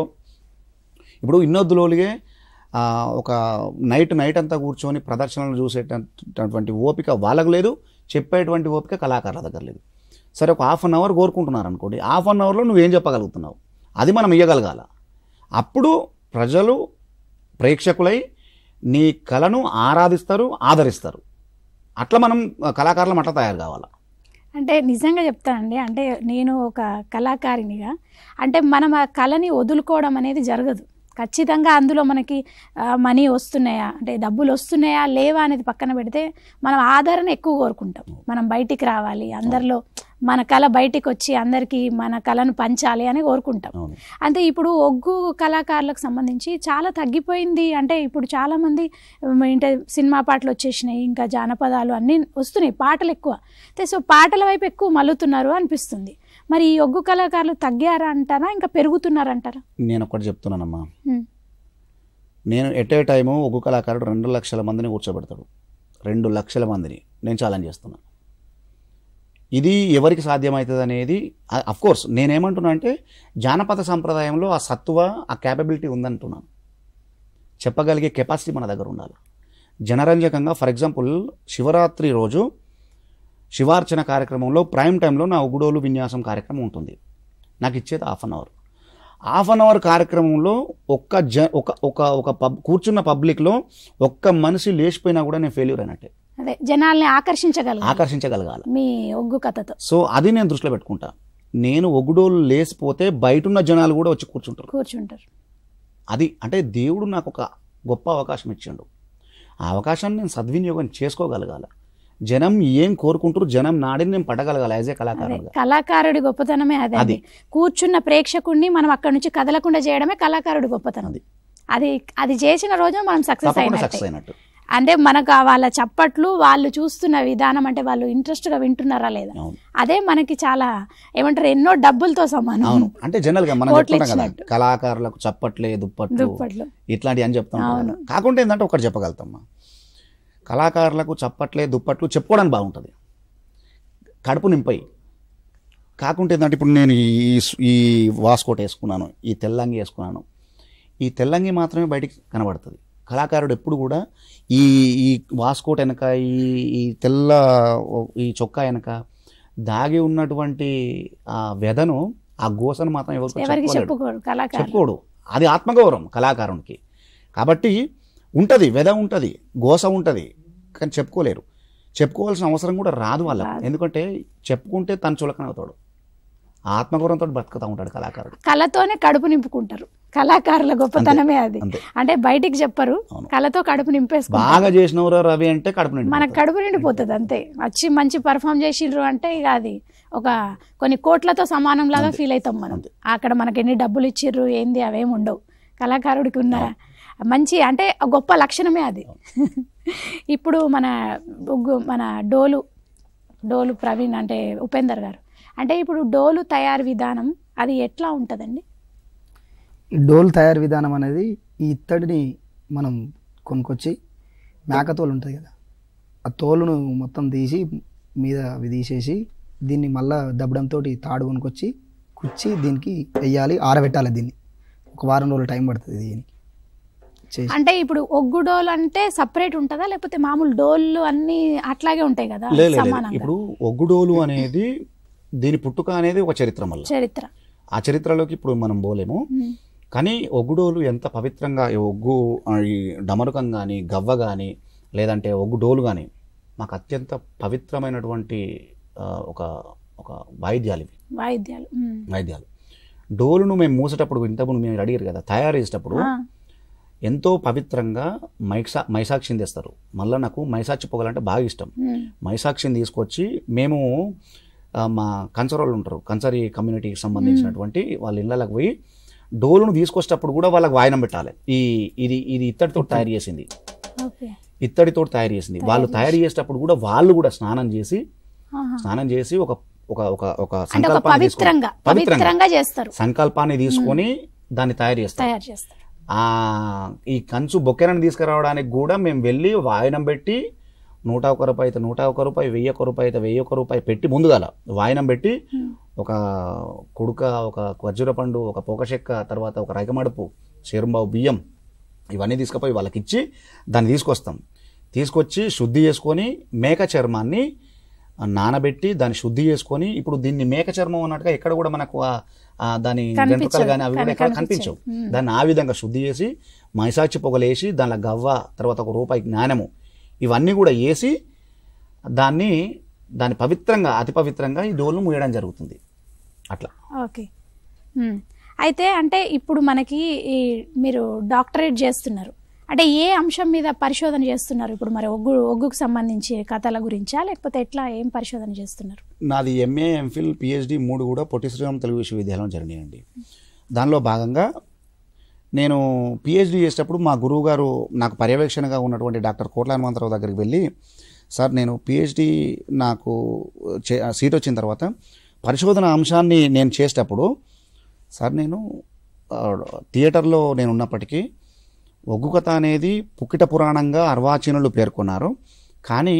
ఇప్పుడు ఇన్నొద్దులోలిగే ఒక నైట్ అంతా కూర్చొని ప్రదర్శనలు చూసేటటువంటి ఓపిక వాళ్ళకు లేదు, చెప్పేటువంటి ఓపిక కళాకారుల దగ్గర లేదు. సరే ఒక హాఫ్ అన్ అవర్ కోరుకుంటున్నారు అనుకోండి, హాఫ్ అన్ అవర్లో నువ్వేం చెప్పగలుగుతున్నావు అది మనం ఇవ్వగలగాల. అప్పుడు ప్రజలు ప్రేక్షకులై నీ కళను ఆరాధిస్తారు, ఆదరిస్తారు. అట్లా మనం కళాకారులం అట్లా తయారు కావాలా. అంటే నిజంగా చెప్తానండి, అంటే నేను ఒక కళాకారినిగా అంటే మనం ఆ కళని వదులుకోవడం అనేది జరగదు. ఖచ్చితంగా అందులో మనకి మనీ వస్తున్నాయా అంటే డబ్బులు వస్తున్నాయా లేవా అనేది పక్కన పెడితే మనం ఆదరణ ఎక్కువ కోరుకుంటాం. మనం బయటికి రావాలి, అందరిలో మన కళ బయటికి వచ్చి అందరికీ మన కళను పంచాలి అని కోరుకుంటాం. అంటే ఇప్పుడు ఒగ్గు కళాకారులకు సంబంధించి చాలా తగ్గిపోయింది. అంటే ఇప్పుడు చాలామంది సినిమా పాటలు వచ్చేసినాయి, ఇంకా జానపదాలు అన్నీ వస్తున్నాయి, పాటలు ఎక్కువ. సో పాటల వైపు ఎక్కువ మల్లుతున్నారు అనిపిస్తుంది. మరి ఈ ఒగ్గు కళాకారులు తగ్గారా అంటారా, ఇంకా పెరుగుతున్నారంటారా? నేను ఒకటి చెప్తున్నానమ్మా, నేను ఎట్ ఏ టైము ఒగ్గు కళాకారుడు 2 లక్షల మందిని కూర్చోబెడతాడు. 2 లక్షల మందిని నేను ఛాలెంజ్ చేస్తున్నాను. ఇది ఎవరికి సాధ్యమవుతుంది అనేది అఫ్కోర్స్ నేనేమంటున్నా అంటే జానపద సంప్రదాయంలో ఆ సత్వ ఆ క్యాపబిలిటీ ఉందంటున్నాను. చెప్పగలిగే కెపాసిటీ మన దగ్గర ఉండాలి. జనరంజకంగా ఫర్ ఎగ్జాంపుల్ శివరాత్రి రోజు శివార్చన కార్యక్రమంలో ప్రైమ్ టైంలో నా ఉగుడోలు విన్యాసం కార్యక్రమం ఉంటుంది. నాకు ఇచ్చేది half an hour. Half an hour కార్యక్రమంలో కూర్చున్న పబ్లిక్లో ఒక్క మనిషి లేచిపోయినా కూడా నేను ఫెయిల్యూర్ అయినట్టే. అదే జనాల్ని ఆకర్షించగలగాలి ఆకర్షించగలగాలి మీ ఒగ్గు కథతో. సో అది నేను దృష్టిలో పెట్టుకుంటా. నేను ఒగ్గుడోలు లేసిపోతే బయటున్న జనాలు కూడా వచ్చి కూర్చుంటారు. అది అంటే దేవుడు నాకు ఒక గొప్ప అవకాశం ఇచ్చిండు. ఆ అవకాశాన్ని నేను సద్వినియోగం చేసుకోగలగాల. జనం ఏం కోరుకుంటారు, జనం నాడిని నేను పడగలగాలి యాజ్ ఏ కళాకారుడు. కళాకారుడి గొప్పతనమే అది. కూర్చున్న ప్రేక్షకుడిని మనం అక్కడ నుంచి కదలకుండా చేయడమే కళాకారుడి గొప్పతనం. అది చేసిన రోజు మనం సక్సెస్ అయినట్టు. అంటే మనకు వాళ్ళ చప్పట్లు, వాళ్ళు చూస్తున్న విధానం, అంటే వాళ్ళు ఇంట్రెస్ట్గా వింటున్నారా లేదా, అదే మనకి చాలా ఏమంటారు ఎన్నో డబ్బులతో సమానం. అంటే జనరల్ గా మనం చెప్తున్నాం కదా, కళాకారులకు చప్పట్లే దుప్పట్లు ఇట్లాంటివి అని చెప్తాం. కాకుండా ఏంటంటే ఒకటి చెప్పగలుగుతామ్మా, కళాకారులకు చప్పట్లే దుప్పట్లు చెప్పుకోవడానికి బాగుంటుంది, కడుపు నింపాయి. కాకుంటే ఏంటంటే ఇప్పుడు నేను ఈ వాస్కోట్ వేసుకున్నాను, ఈ తెల్లంగి వేసుకున్నాను, ఈ తెల్లంగి మాత్రమే బయటికి కనబడుతుంది. కళాకారుడు ఎప్పుడు కూడా ఈ వాస్కోట్ వెనక, ఈ తెల్ల ఈ చొక్కా వెనక దాగి ఉన్నటువంటి ఆ వ్యధను, ఆ గోసను మాత్రం ఎవరికి చెప్పుకోడు. అది ఆత్మగౌరవం కళాకారునికి. కాబట్టి ఉంటుంది, వ్యధ ఉంటుంది, గోస ఉంటుంది, కానీ చెప్పుకోలేరు. చెప్పుకోవాల్సిన అవసరం కూడా రాదు వాళ్ళకు. ఎందుకంటే చెప్పుకుంటే తను చులకన అవుతాడు. ఆత్మగౌరవంతో బతుకుతూ ఉంటాడు కళాకారుడు. కళతోనే కడుపు నింపుకుంటారు కళాకారుల గొప్పతనమే అది. అంటే బయటికి చెప్పరు, కళతో కడుపు నింపేసుకుంటారు. బాగా చేసినవరా రవి అంటే కడుపు నిండి మనకు కడుపు నిండిపోతుంది అంతే. వచ్చి మంచి పర్ఫామ్ చేసిండ్రు అంటే ఇక అది ఒక కొన్ని కోట్లతో సమానం లాగా ఫీల్ అవుతాం మనం. అక్కడ మనకి ఎన్ని డబ్బులు ఇచ్చిర్రు ఏంది అవేమి ఉండవు. కళాకారుడికి ఉన్న మంచి అంటే గొప్ప లక్షణమే అది. ఇప్పుడు మన డోలు ప్రవీణ్ అంటే ఉపేందర్ గారు, అంటే ఇప్పుడు డోలు తయారు విధానం అది ఎట్లా ఉంటుందండి? డోలు తయారు విధానం అనేది ఈ ఇత్తడిని మనం కొనుక్కొచ్చి, మేకతోలు ఉంటుంది కదా, ఆ తోలును మొత్తం తీసి మీద అవి తీసేసి దీన్ని మళ్ళీ దబ్బడంతో తాడు కొనుక్కొచ్చి కుచ్చి దీనికి వెయ్యాలి, ఆరబెట్టాలి. దీన్ని ఒక వారం రోజులు టైం పడుతుంది దీనికి. అంటే ఇప్పుడు ఒగ్గు డోలు అంటే సపరేట్ ఉంటుందా, లేకపోతే మామూలు డోళ్ళు అన్ని అట్లాగే ఉంటాయి కదా? ఇప్పుడు ఒగ్గు డోలు అనేది దీని పుట్టుక అనేది ఒక చరిత్ర. ఆ చరిత్రలోకి ఇప్పుడు మనం పోలేము. కానీ ఒగ్గుడోలు ఎంత పవిత్రంగా, ఒగ్గు ఈ డమరుకం కానీ, గవ్వ కానీ, లేదంటే ఒగ్గు డోలు కానీ మాకు అత్యంత పవిత్రమైనటువంటి ఒక వాయిద్యాలు ఇవి. వాయిద్యాలు డోలును మేము మూసేటప్పుడు, ఇంతకుముందు మేము అడిగారు కదా, తయారు చేసేటప్పుడు ఎంతో పవిత్రంగా మైసాక్షిని తెస్తారు. మళ్ళీ నాకు మైసాక్షి పొగలంటే బాగా ఇష్టం. మైసాక్షిని తీసుకొచ్చి మేము మా కంచరోళ్ళు ఉంటారు, కంచరీ కమ్యూనిటీకి సంబంధించినటువంటి వాళ్ళ ఇళ్ళకి పోయి డోలును తీసుకొచ్చేటప్పుడు కూడా వాళ్ళకి వాయనం పెట్టాలి. ఇది ఇత్తడితో తయారు చేసింది, వాళ్ళు తయారు చేసేటప్పుడు కూడా వాళ్ళు కూడా స్నానం చేసి ఒక సంకల్పాన్ని తీసుకొని దాన్ని తయారు చేస్తారు. ఈ కంచు బొక్కెనని తీసుకురావడానికి కూడా మేము వెళ్ళి వాయనం పెట్టి 101 రూపాయి అయితే 101 రూపాయి, 1000 రూపాయి అయితే 1000 రూపాయి పెట్టి ముందుగాల వాయనం పెట్టి ఒక కుడుక, ఒక ఖర్జూర పండు, ఒక పోకచెక్క, తర్వాత ఒక రైకమడుపు, చేరుంబావు బియ్యం ఇవన్నీ తీసుకుపోయి వాళ్ళకి ఇచ్చి దాన్ని తీసుకొచ్చి శుద్ధి చేసుకొని మేక చర్మాన్ని నానబెట్టి దాన్ని శుద్ధి చేసుకొని, ఇప్పుడు దీన్ని మేక చర్మం అన్నట్టుగా ఎక్కడ కూడా మనకు దాని వెంట్రుకలు కానీ అవి కూడా ఎక్కడ కనిపించవు. దాన్ని ఆ విధంగా శుద్ధి చేసి మైసాక్షి పొగలేసి దానిలో గవ్వ, తర్వాత 1 రూపాయి జ్ఞానము ఇవన్నీ కూడా వేసి దాన్ని పవిత్రంగా, అతి పవిత్రంగా ఈ డోలును మూయడం జరుగుతుంది. అట్లా. ఓకే. అయితే అంటే ఇప్పుడు మనకి మీరు డాక్టరేట్ చేస్తున్నారు, అంటే ఏ అంశం మీద పరిశోధన చేస్తున్నారు ఇప్పుడు? మరి ఒగ్గుకు సంబంధించి కథల గురించా, లేకపోతే ఎట్లా, ఏం పరిశోధన చేస్తున్నారు? నాది MA, MPhil, PhD 3 కూడా పొట్టి శ్రీరామ్ తెలుగు విశ్వవిద్యాలయం జరిగినాయండి. దానిలో భాగంగా నేను PhD చేసేటప్పుడు మా గురువు గారు నాకు పర్యవేక్షణగా ఉన్నటువంటి డాక్టర్ కోట్ల హనుమంతరావు దగ్గరికి వెళ్ళి, సార్ నేను PhD నాకు సీట్ వచ్చిన తర్వాత పరిశోధన అంశాన్ని నేను చేసేటప్పుడు, సార్ నేను థియేటర్లో నేను ఉన్నప్పటికీ ఒగ్గు కథ అనేది పుక్కిట పురాణంగా అర్వాచీనులు పేర్కొన్నారు, కానీ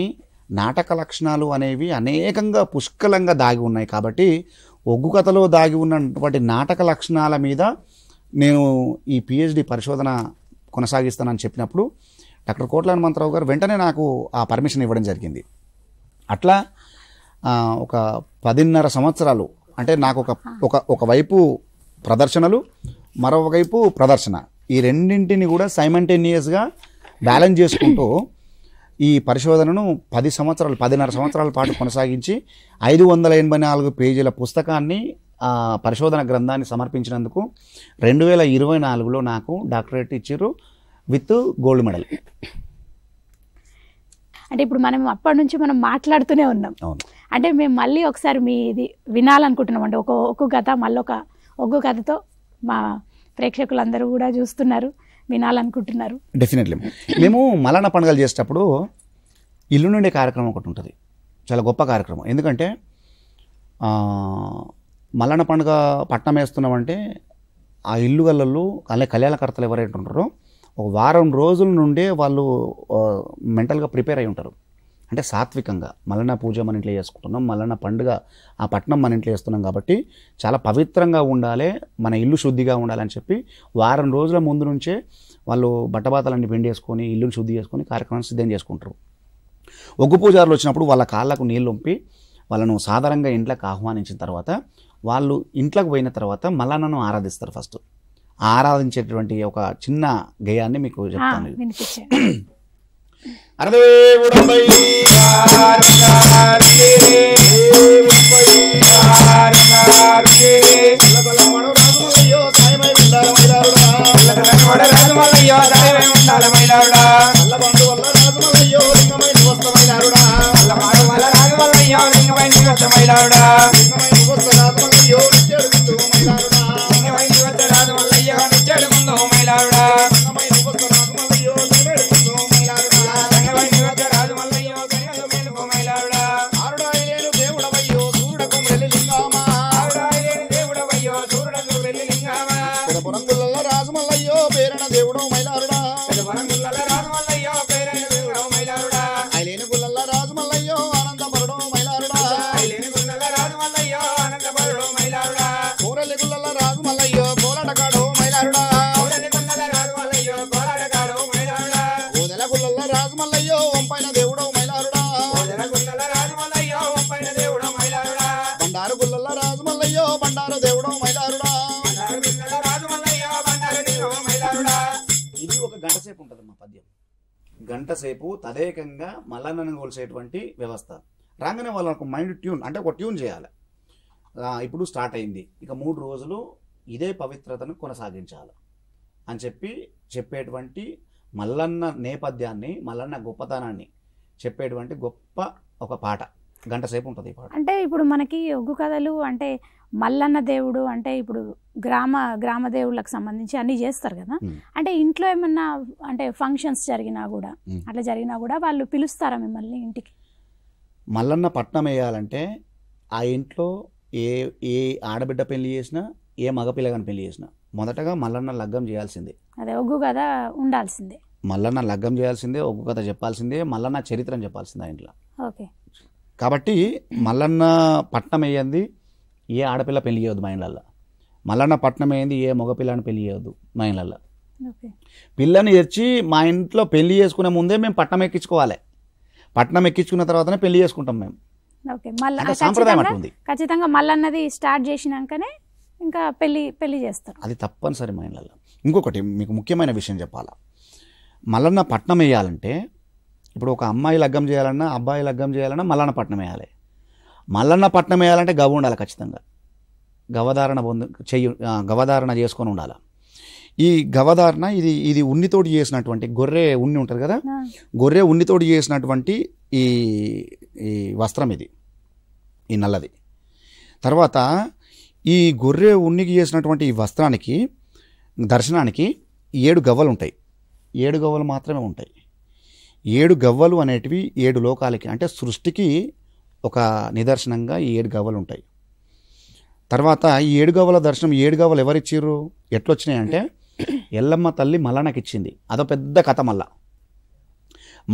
నాటక లక్షణాలు అనేవి అనేకంగా పుష్కలంగా దాగి ఉన్నాయి. కాబట్టి ఒగ్గు కథలో దాగి ఉన్నటువంటి నాటక లక్షణాల మీద నేను ఈ PhD పరిశోధన కొనసాగిస్తానని చెప్పినప్పుడు డాక్టర్ కోట్ల హనుమంతరావు గారు వెంటనే నాకు ఆ పర్మిషన్ ఇవ్వడం జరిగింది. అట్లా ఒక 10.5 సంవత్సరాలు, అంటే నాకు ఒక వైపు ప్రదర్శనలు, మరోవైపు ప్రదర్శన, ఈ రెండింటిని కూడా సైమల్టేనియస్గా బ్యాలెన్స్ చేసుకుంటూ ఈ పరిశోధనను 10.5 సంవత్సరాల పాటు కొనసాగించి 584 పేజీల పుస్తకాన్ని పరిశోధన గ్రంథాన్ని సమర్పించినందుకు 2024లో నాకు డాక్టరేట్ ఇచ్చారు విత్ గోల్డ్ మెడల్. అంటే ఇప్పుడు మనం అప్పటి నుంచి మనం మాట్లాడుతూనే ఉన్నాం. అవును. అంటే మేము మళ్ళీ ఒకసారి మీ ఇది వినాలనుకుంటున్నాం. అంటే ఒక్కొక్క కథ మళ్ళీ ఒక్కొక్క కథతో మా ప్రేక్షకులందరూ కూడా చూస్తున్నారు, వినాలనుకుంటున్నారు. డెఫినెట్లీ. మేము మల్లన్న పండుగలు చేసేటప్పుడు ఇల్లు నుండే కార్యక్రమం ఒకటి ఉంటుంది, చాలా గొప్ప కార్యక్రమం. ఎందుకంటే మల్లన్న పండుగ పట్నం వేస్తున్నామంటే ఆ ఇల్లు గల్లలు అలాగే కళ్యాణకర్తలు ఎవరైతే ఉంటారో ఒక వారం రోజుల నుండే వాళ్ళు మెంటల్గా ప్రిపేర్ అయి ఉంటారు. అంటే సాత్వికంగా మల్లన్న పూజ మన ఇంట్లో చేసుకుంటున్నాం, మల్లన్న పండుగ ఆ పట్నం మన ఇంట్లో వేస్తున్నాం కాబట్టి చాలా పవిత్రంగా ఉండాలి, మన ఇల్లు శుద్ధిగా ఉండాలని చెప్పి వారం రోజుల ముందు నుంచే వాళ్ళు బట్టబాతలన్నీ పిండేసుకొని ఇల్లుని శుద్ధి చేసుకొని కార్యక్రమం సిద్ధం చేసుకుంటారు. ఒగ్గు పూజారులు వచ్చినప్పుడు వాళ్ళ కాళ్ళకు నీళ్ళు ఉంపి వాళ్ళను సాధారణంగా ఇంట్లోకి ఆహ్వానించిన తర్వాత వాళ్ళు ఇంట్లోకి పోయిన తర్వాత మల్లన్నను ఆరాధిస్తారు. ఫస్ట్ ఆరాధించేటువంటి ఒక చిన్న గేయాన్ని మీకు చెప్తాను. గంట సేపు తదేకంగా మల్లన్నను కొలిసేటువంటి వ్యవస్థ. రాగానే వాళ్ళకు మైండ్ ట్యూన్ అంటే ఒక ట్యూన్ చేయాలి. ఇప్పుడు స్టార్ట్ అయింది, ఇక 3 రోజులు ఇదే పవిత్రతను కొనసాగించాలి అని చెప్పేటువంటి మల్లన్న నేపథ్యాన్ని, మల్లన్న గొప్పతనాన్ని చెప్పేటువంటి గొప్ప ఒక పాట. గంట సేపు ఉంటుంది ఈ పాట. అంటే ఇప్పుడు మనకి ఒగ్గు కథలు అంటే మల్లన్న దేవుడు అంటే ఇప్పుడు గ్రామ దేవుళ్ళకి సంబంధించి అన్ని చేస్తారు కదా. అంటే ఇంట్లో ఏమన్నా అంటే ఫంక్షన్స్ జరిగినా కూడా అట్లా జరిగినా కూడా వాళ్ళు పిలుస్తారా మిమ్మల్ని ఇంటికి? మల్లన్న పట్నం వేయాలంటే ఆ ఇంట్లో ఏ ఆడబిడ్డ పెళ్లి చేసినా, ఏ మగపిల్లగాని పెళ్లి చేసినా మొదటగా మల్లన్న లగ్గం చేయాల్సిందే. అదే ఒగ్గు కథ ఉండాల్సిందే. మల్లన్న లగ్గం చేయాల్సిందే, ఒగ్గు కథ చెప్పాల్సిందే, మల్లన్న చరిత్రను చెప్పాల్సిందే ఆ ఇంట్లో. ఓకే. కాబట్టి మల్లన్న పట్నం వేయంది ఏ ఆడపిల్ల పెళ్లి చేయవద్దు మా ఇళ్ళల్లో. మల్లన్న పట్నం వేయంది ఏ మగపిల్లని పెళ్లి చేయవద్దు మా ఇళ్ళల్లో. పిల్లని తెచ్చి మా ఇంట్లో పెళ్లి చేసుకునే ముందే మేము పట్నం ఎక్కించుకోవాలి. పట్నం ఎక్కించుకున్న తర్వాతనే పెళ్లి చేసుకుంటాం మేము. సాంప్రదాయం అట్లుంది. ఖచ్చితంగా మల్లన్నది స్టార్ట్ చేసినాకనే ఇంకా పెళ్లి చేస్తారు. అది తప్పనిసరి మా ఇళ్ళల్లో. ఇంకొకటి మీకు ముఖ్యమైన విషయం చెప్పాలా, మల్లన్న పట్నం వేయాలంటే ఇప్పుడు ఒక అమ్మాయి లగ్గం చేయాలన్నా, అబ్బాయి లగ్గం చేయాలన్నా మల్లన్న పట్నం వేయాలి. మల్లన్న పట్నం వేయాలంటే గవ ఉండాలి ఖచ్చితంగా. గవధారణ చేసుకొని ఉండాలి. ఈ గవధారణ ఇది ఉన్నితోటి చేసినటువంటి గొర్రె ఉన్ని ఉంటుంది కదా, గొర్రె ఉన్నితోటి చేసినటువంటి ఈ వస్త్రం ఇది, ఈ నల్లది. తర్వాత ఈ గొర్రె ఉన్నికి చేసినటువంటి ఈ వస్త్రానికి దర్శనానికి 7 గవ్వలు ఉంటాయి. 7 గవ్వలు మాత్రమే ఉంటాయి. 7 గవ్వలు అనేటివి 7 లోకాలకి అంటే సృష్టికి ఒక నిదర్శనంగా ఈ 7 గవ్వలు ఉంటాయి. తర్వాత ఈ 7 గవ్వల దర్శనం, 7 గవ్వలు ఎవరిచ్చిర్రు, ఎట్లొచ్చినాయి అంటే ఎల్లమ్మ తల్లి మల్లన్నకి ఇచ్చింది. అదో పెద్ద కథ.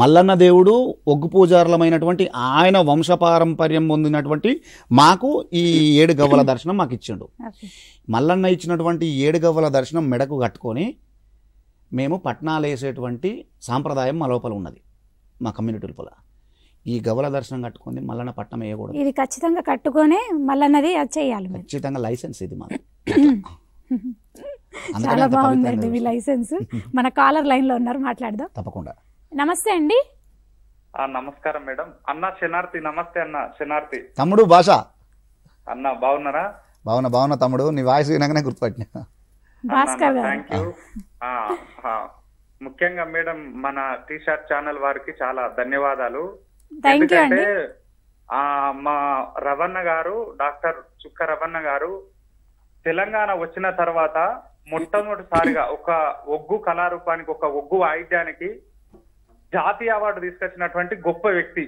మల్లన్న దేవుడు ఒగ్గు పూజారులమైనటువంటి ఆయన వంశపారంపర్యం పొందినటువంటి మాకు ఈ 7 గవ్వల దర్శనం మాకు ఇచ్చిండు. మల్లన్న ఇచ్చినటువంటి 7 గవ్వల దర్శనం మెడకు కట్టుకొని మేము పట్నాలు వేసేటువంటి సాంప్రదాయం మా లోపల ఉన్నది, మా కమ్యూనిటీ లోపల. ఈ గవ్వల దర్శనం కట్టుకొని మల్లన్న పట్నం వేయకూడదు. ఇది ఖచ్చితంగా కట్టుకొని మల్లన్నది అది చేయాలి. ఖచ్చితంగా లైసెన్స్ ఇది మాకు. చాలా బాగుందండి మీ లైసెన్స్. మన కాలర్ లైన్ లో ఉన్నారు, మాట్లాడదాం. తప్పకుండా. నమస్తే అండి. నమస్కారం మేడం. అన్న శనార్థి. నమస్తే అన్న శనార్థి. తమ్ముడు భాష అన్న బాగున్నారా? బాగున్నా తమ్ముడు, నీ వాయిస్ వినగానే గుర్తుపట్టినా. భాస్కర్ గారు థ్యాంక్ యూ. ముఖ్యంగా మేడం మన టీ షర్ట్ ఛానల్ వారికి చాలా ధన్యవాదాలు. థ్యాంక్ యూ అండి. ఎందుకంటే మా రవణ గారు, డాక్టర్ చుక్క రవణ గారు తెలంగాణ వచ్చిన తర్వాత మొట్టమొదటిసారిగా ఒక ఒగ్గు కళారూపానికి, ఒక ఒగ్గు వాయిద్యానికి జాతీయ అవార్డు తీసుకొచ్చినటువంటి గొప్ప వ్యక్తి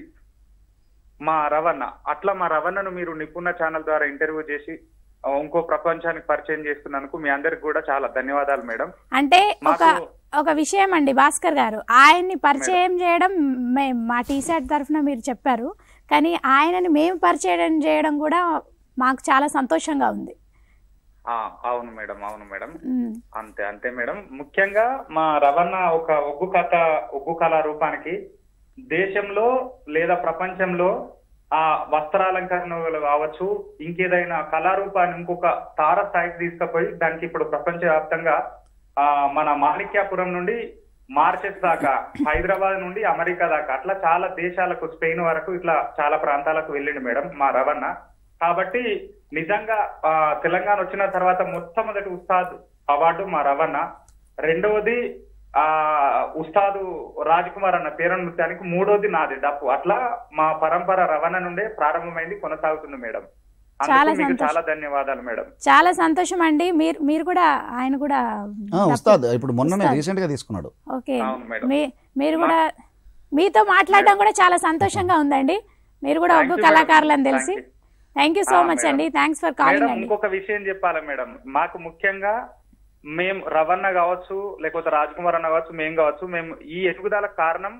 మా రవణ. అట్లా మా రవణను మీరు నిపుణ ఛానల్ ద్వారా ఇంటర్వ్యూ చేసి ఇంకో ప్రపంచానికి పరిచయం చేస్తున్నందుకు మీ అందరికి కూడా చాలా ధన్యవాదాలు మేడం. అంటే ఒక విషయం అండి భాస్కర్ గారు, ఆయన్ని పరిచయం చేయడం మా టీషర్ట్ తరఫున మీరు చెప్పారు, కానీ ఆయనని మేము పరిచయం చేయడం కూడా మాకు చాలా సంతోషంగా ఉంది. అవును మేడం, అవును మేడం, అంతే మేడం. ముఖ్యంగా మా రవణ ఒక ఒగ్గు కళారూపానికి దేశంలో లేదా ప్రపంచంలో ఆ వస్త్రాలంకరణలు కావచ్చు, ఇంకేదైనా కళారూపాన్ని ఇంకొక తార స్థాయికి తీసుకుపోయి దానికి ఇప్పుడు ప్రపంచవ్యాప్తంగా మన మాణిక్యాపురం నుండి మార్చెస్ దాకా, హైదరాబాద్ నుండి అమెరికా దాకా, అట్లా చాలా దేశాలకు, స్పెయిన్ వరకు ఇట్లా చాలా ప్రాంతాలకు వెళ్ళిండు మేడం మా రవణ. కాబట్టి నిజంగా తెలంగాణ వచ్చిన తర్వాత మొట్టమొదటి ఉస్తాద్ అవార్డు మా రవణ, రెండవది ఉస్తాదు రాజ్ కుమార్ అన్న పేరు నృత్యానికి, మూడోది నాది డప్పు. అట్లా మా పరంపర రవణ నుండే ప్రారంభమైంది, కొనసాగుతుంది మేడం. చాలా ధన్యవాదాలు మేడం. చాలా సంతోషం అండి. మీరు కూడా, ఆయన కూడా ఉస్తాద్ ఇప్పుడు మొన్ననే రీసెంట్ గా తీసుకున్నాడు. ఓకే, మీరు కూడా, మీతో మాట్లాడడం కూడా చాలా సంతోషంగా ఉందండి. మీరు కూడా ఒగ్గు కళాకారులని తెలిసి. థ్యాంక్ యూ సో మచ్ అండి. థ్యాంక్స్ ఫర్ కాలింగ్ అండి. ఇంకొక విషయం చెప్పాలా మేడం, మాకు ముఖ్యంగా మేము రవణ కావచ్చు, లేకపోతే రాజ్ కుమార్ అన్న కావచ్చు, మేము కావచ్చు, మేము ఈ ఎదుగుదల కారణం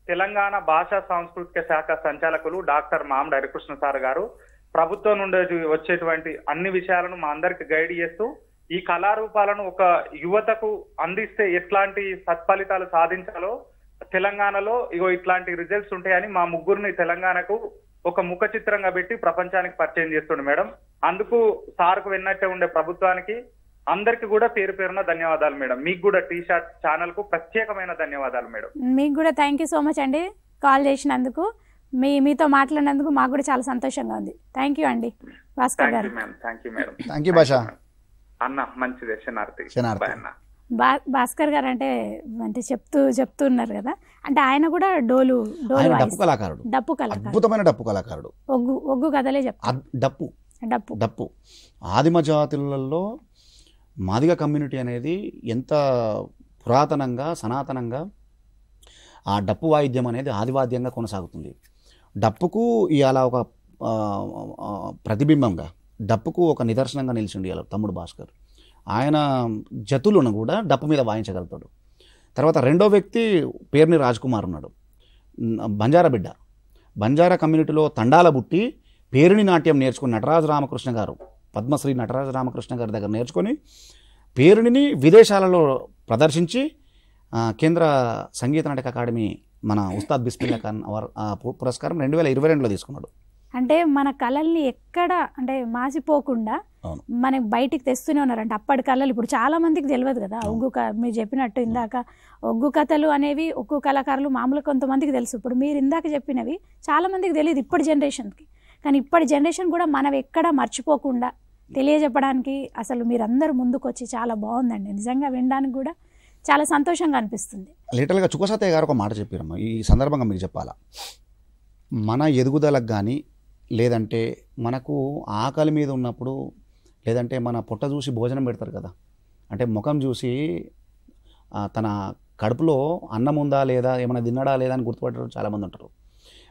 తెలంగాణ భాషా సాంస్కృతిక శాఖ సంచాలకులు డాక్టర్ మామిడి హరికృష్ణ సార్ గారు ప్రభుత్వం నుండి వచ్చేటువంటి అన్ని విషయాలను మా అందరికి గైడ్ చేస్తూ ఈ కళారూపాలను ఒక యువతకు అందిస్తే ఎట్లాంటి సత్ఫలితాలు సాధించాలో తెలంగాణలో ఇట్లాంటి రిజల్ట్స్ ఉంటాయని మా ముగ్గురిని తెలంగాణకు ఒక ముఖ చిత్రంగా పెట్టి ప్రపంచానికి పరిచయం చేస్తుండే మేడం. అందుకు సార్కు విన్నట్టే ఉండే ప్రభుత్వానికి అందరికి కూడా పేరు పేరున ధన్యవాదాలు మేడం. మీకు కూడా టీ షర్ట్ ఛానల్ కు ప్రత్యేకమైన ధన్యవాదాలు మేడం. మీకు కూడా థ్యాంక్ యూ సో మచ్ అండి, కాల్ చేసినందుకు, మీతో మాట్లాడినందుకు మాకు కూడా చాలా సంతోషంగా ఉంది. థ్యాంక్ యూ అండి భాస్కర్ గారు. Thank you madam. Thank you భాష అన్న. మంచిదే శనార్థి. భాస్కర్ గారు అంటే చెప్తున్నారు కదా, అంటే ఆయన కూడా డప్పు కళాకారుడు, అద్భుతమైన డప్పు కళాకారుడు. ఒగ్గు కథలే చెప్తారు. డప్పు ఆదిమ జాతులలో మాదిగ కమ్యూనిటీ అనేది ఎంత పురాతనంగా, సనాతనంగా ఆ డప్పు వాయిద్యం అనేది ఆదివాద్యంగా కొనసాగుతుంది. డప్పుకు ఇవాళ ఒక ప్రతిబింబంగా, డప్పుకు ఒక నిదర్శనంగా నిలిచింది ఇవాళ తమ్ముడు భాస్కర్. ఆయన జతులను కూడా డప్పు మీద వాయించగలుగుతాడు. తర్వాత రెండో వ్యక్తి పేర్ని రాజ్ కుమార్ ఉన్నాడు, బంజారా బిడ్డ. బంజారా కమ్యూనిటీలో తండాల బుట్టి పేరుని నాట్యం నేర్చుకుని నటరాజ రామకృష్ణ గారు, పద్మశ్రీ నటరాజ రామకృష్ణ గారి దగ్గర నేర్చుకొని పేరుని విదేశాలలో ప్రదర్శించి కేంద్ర సంగీత నాటక అకాడమీ మన ఉస్తాద్ బిస్మిల్లా ఖాన్ పురస్కారం 2022లో తీసుకున్నాడు. అంటే మన కళల్ని ఎక్కడ అంటే మాసిపోకుండా మనకి బయటికి తెస్తూనే ఉన్నారు. అంటే అప్పటి కళలు ఇప్పుడు చాలా మందికి తెలియదు కదా. మీరు చెప్పినట్టు ఇందాక ఒగ్గు కథలు అనేవి, ఒగ్గు కళాకారులు మామూలుగా కొంతమందికి తెలుసు. ఇప్పుడు మీరు ఇందాక చెప్పినవి చాలా మందికి తెలియదు ఇప్పటి జనరేషన్కి. కానీ ఇప్పటి జనరేషన్ కూడా మనం ఎక్కడ మర్చిపోకుండా తెలియజెప్పడానికి అసలు మీరందరూ ముందుకు వచ్చి చాలా బాగుందండి. నిజంగా వినడానికి కూడా చాలా సంతోషంగా అనిపిస్తుంది. లిటరల్గా చుక్కసత్తయ్య గారు ఒక మాట చెప్పారమ్మా, ఈ సందర్భంగా మీకు చెప్పాలా. మన ఎదుగుదలకు కానీ, లేదంటే మనకు ఆకలి మీద ఉన్నప్పుడు, లేదంటే మన పొట్ట చూసి భోజనం పెడతారు కదా, అంటే ముఖం చూసి తన కడుపులో అన్నం ఉందా లేదా, ఏమైనా తిన్నడా లేదా అని గుర్తుపట్టడం చాలామంది ఉంటారు.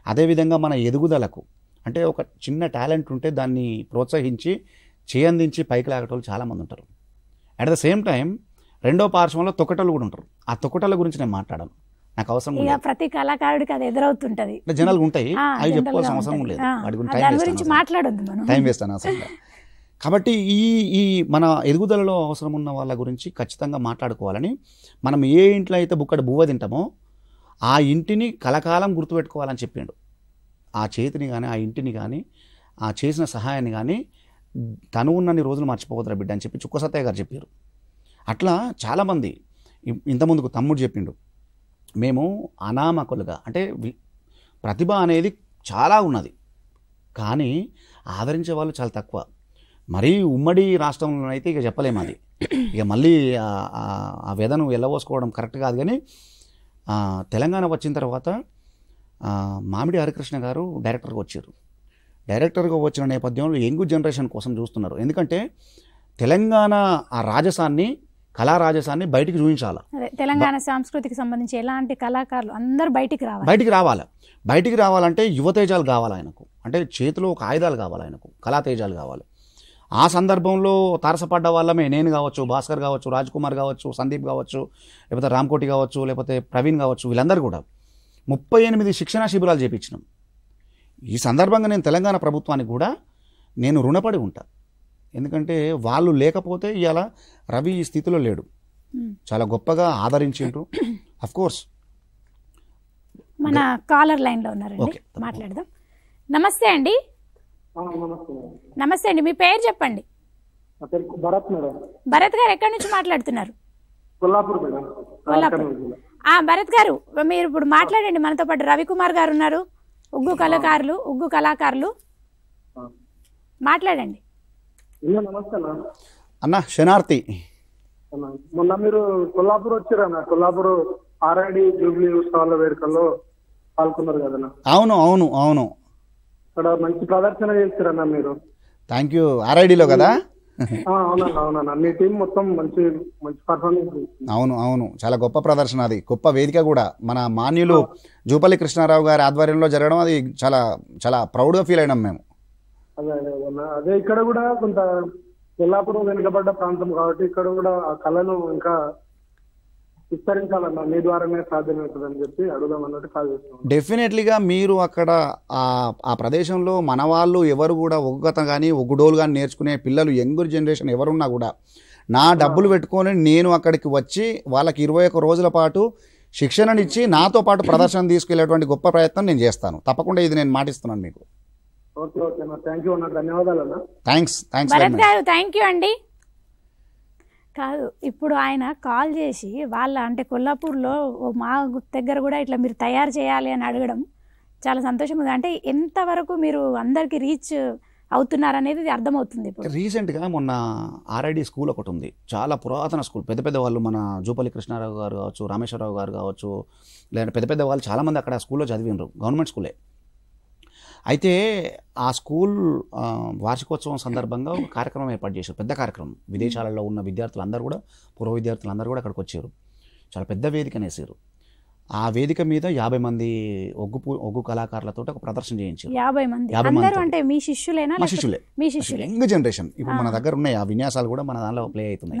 అదేవిధంగా మన ఎదుగుదలకు అంటే ఒక చిన్న టాలెంట్ ఉంటే దాన్ని ప్రోత్సహించి చేయందించి పైకి లాగటోళ్ళు చాలామంది ఉంటారు. అట్ ద సేమ్ టైం రెండో పార్శ్వంలో తొక్కటలు కూడా ఉంటారు. ఆ తొక్కటల గురించి నేను మాట్లాడాను, నాకు అవసరం లేదు. ప్రతి కళాకారుడికి అది ఎదురవుతుంటది, జనాలు ఉంటాయి, అవి చెప్పుకోవాల్సిన అవసరం లేదు. వాటి గురించి టైం వేస్ట్ అనవసరంగా. కాబట్టి ఈ మన ఎదుగుదలలో అవసరం ఉన్న వాళ్ళ గురించి ఖచ్చితంగా మాట్లాడుకోవాలని, మనం ఏ ఇంట్లో అయితే బుక్కడి బువ్వ తింటామో ఆ ఇంటిని కలకాలం గుర్తుపెట్టుకోవాలని చెప్పిండు. ఆ చేతిని కానీ, ఆ ఇంటిని కానీ, ఆ చేసిన సహాయాన్ని కానీ తను ఉన్నన్ని రోజులు మర్చిపోవద్దురా బిడ్డ అని చెప్పి చుక్కసత్తయ్య గారు చెప్పారు. అట్లా చాలామంది, ఇంతకుముందుకు తమ్ముడు చెప్పిండు, మేము అనామకులుగా అంటే ప్రతిభ అనేది చాలా ఉన్నది, కానీ ఆదరించే వాళ్ళు చాలా తక్కువ. మరీ ఉమ్మడి రాష్ట్రంలో అయితే ఇక చెప్పలేము అది. ఇక మళ్ళీ ఆ వ్యధను వెళ్ళబోసుకోవడం కరెక్ట్ కాదు. కానీ తెలంగాణ వచ్చిన తర్వాత మామిడి హరికృష్ణ గారు డైరెక్టర్గా వచ్చారు. డైరెక్టర్గా వచ్చిన నేపథ్యంలో యంగ్ జనరేషన్ కోసం చూస్తున్నారు. ఎందుకంటే తెలంగాణ ఆ రాజసాన్ని, కళా రాజసాన్ని బయటికి చూపించాలి. తెలంగాణ సంస్కృతికి సంబంధించి ఎలాంటి కళాకారులు అందరూ బయటికి రావాలంటే యువతేజాలు కావాలి ఆయనకు. అంటే చేతిలో ఒక ఆయుధాలు కావాలి ఆయనకు, కళా తేజాలు కావాలి. ఆ సందర్భంలో తారసపడ్డ వాళ్ళమే నేను కావచ్చు, భాస్కర్ కావచ్చు, రాజ్ కుమార్ కావచ్చు, సందీప్ కావచ్చు, లేకపోతే రామ్కోటి కావచ్చు, లేకపోతే ప్రవీణ్ కావచ్చు, వీళ్ళందరూ కూడా 38 శిక్షణా శిబిరాలు చేయించినాం. ఈ సందర్భంగా నేను తెలంగాణ ప్రభుత్వానికి కూడా నేను రుణపడి ఉంటా. ఎందుకంటే వాళ్ళు లేకపోతే ఇవాళ రవి ఈ స్థితిలో లేడు. చాలా గొప్పగా ఆదరించిండ్రు. అఫ్ కోర్స్ మన కాలర్ లైన్లో ఉన్నారండి, మాట్లాడదాం. నమస్తే అండి. నమస్తే అండి, మీ పేరు చెప్పండి. భరత్ మేడం. భరత్ గారు ఎక్కడి నుంచి మాట్లాడుతున్నారు? కొల్లాపూర్ మేడం. కొల్లాపూర్. భరత్ గారు, మీరు ఇప్పుడు మాట్లాడండి. మనతో పాటు రవికుమార్ గారు ఉన్నారు, ఉగ్గు కళాకారులు మాట్లాడండి. నమస్తే అన్న. శనార్థి, మొన్న మీరు కొల్లాపూర్ వచ్చారన్న, కొల్లాపూర్ ఆర్ఐడి జూబ్లీ ఉత్సవాల వేడుకల్లో పాల్గొన్నారు కదన్నా? అవును అవును అవును. అక్కడ మంచి ప్రదర్శన చేస్తారన్న మీరు. Thank you. ఆర్ఐడిలో కదా? అవునన్నా, మీ టీం మొత్తం మంచి పర్ఫార్మెన్స్. అవును అవును, చాలా గొప్ప ప్రదర్శన, అది గొప్ప వేదిక కూడా. మన మాన్యులు జూపల్లి కృష్ణారావు గారి ఆధ్వర్యంలో జరగడం అది చాలా చాలా ప్రౌడ్గా ఫీల్ అయినాం మేము. అదే ఇక్కడ కూడా కొంత కొల్లాపురం వెనుకబడ్డ ప్రాంతం కాబట్టి ఇక్కడ కూడా ఆ కళను ఇంకా విస్తరించాలన్నా, మీ ద్వారానే సాధ్యమవుతుందని చెప్పి అడుగుదాం అన్నట్టు కాల్ చేస్తున్నాం. డెఫినెట్లీగా మీరు అక్కడ ఆ ప్రదేశంలో మన వాళ్ళు ఎవరు కూడా ఒగ్గుగత కానీ ఒగ్గుడోలు కానీ నేర్చుకునే పిల్లలు యంగ్ జనరేషన్ ఎవరున్నా కూడా నా డబ్బులు పెట్టుకొని నేను అక్కడికి వచ్చి వాళ్ళకి 21 రోజుల పాటు శిక్షణనిచ్చి నాతో పాటు ప్రదర్శన తీసుకెళ్లేటువంటి గొప్ప ప్రయత్నం నేను చేస్తాను. తప్పకుండా ఇది నేను మాటిస్తున్నాను మీకు. థ్యాంక్స్. థ్యాంక్ యూ అండి. కాదు, ఇప్పుడు ఆయన కాల్ చేసి అంటే కొల్లాపూర్లో మా దగ్గర కూడా ఇట్లా మీరు తయారు చేయాలి అని అడగడం చాలా సంతోషంగా ఉంది. అంటే ఎంతవరకు మీరు అందరికి రీచ్ అవుతున్నారనేది అర్థమవుతుంది. ఇప్పుడు రీసెంట్గా మొన్న ఆర్ఐడి స్కూల్ ఒకటి ఉంది, చాలా పురాతన స్కూల్. పెద్ద వాళ్ళు మన జూపల్లి కృష్ణారావు గారు కావచ్చు, రామేశ్వరరావు గారు కావచ్చు, లేదా పెద్ద వాళ్ళు చాలామంది అక్కడ స్కూల్లో చదివినారు, గవర్నమెంట్ స్కూలే. అయితే ఆ స్కూల్ వార్షికోత్సవం సందర్భంగా ఒక కార్యక్రమం ఏర్పాటు చేశారు, పెద్ద కార్యక్రమం. విదేశాలలో ఉన్న విద్యార్థులందరూ కూడా, పూర్వ విద్యార్థులందరూ కూడా అక్కడికి వచ్చారు. చాలా పెద్ద వేదికనేసారు. ఆ వేదిక మీద 50 మంది ఒగ్గు కళాకారులతో ఒక ప్రదర్శన చేయించారు. 50 మంది అంటే మీ శిష్యులేనా? మా శిష్యులే, యంగ్ జనరేషన్. ఇప్పుడు మన దగ్గర ఉన్నాయి ఆ విన్యాసాలు కూడా మన దానిలో ప్లే అవుతున్నాయి.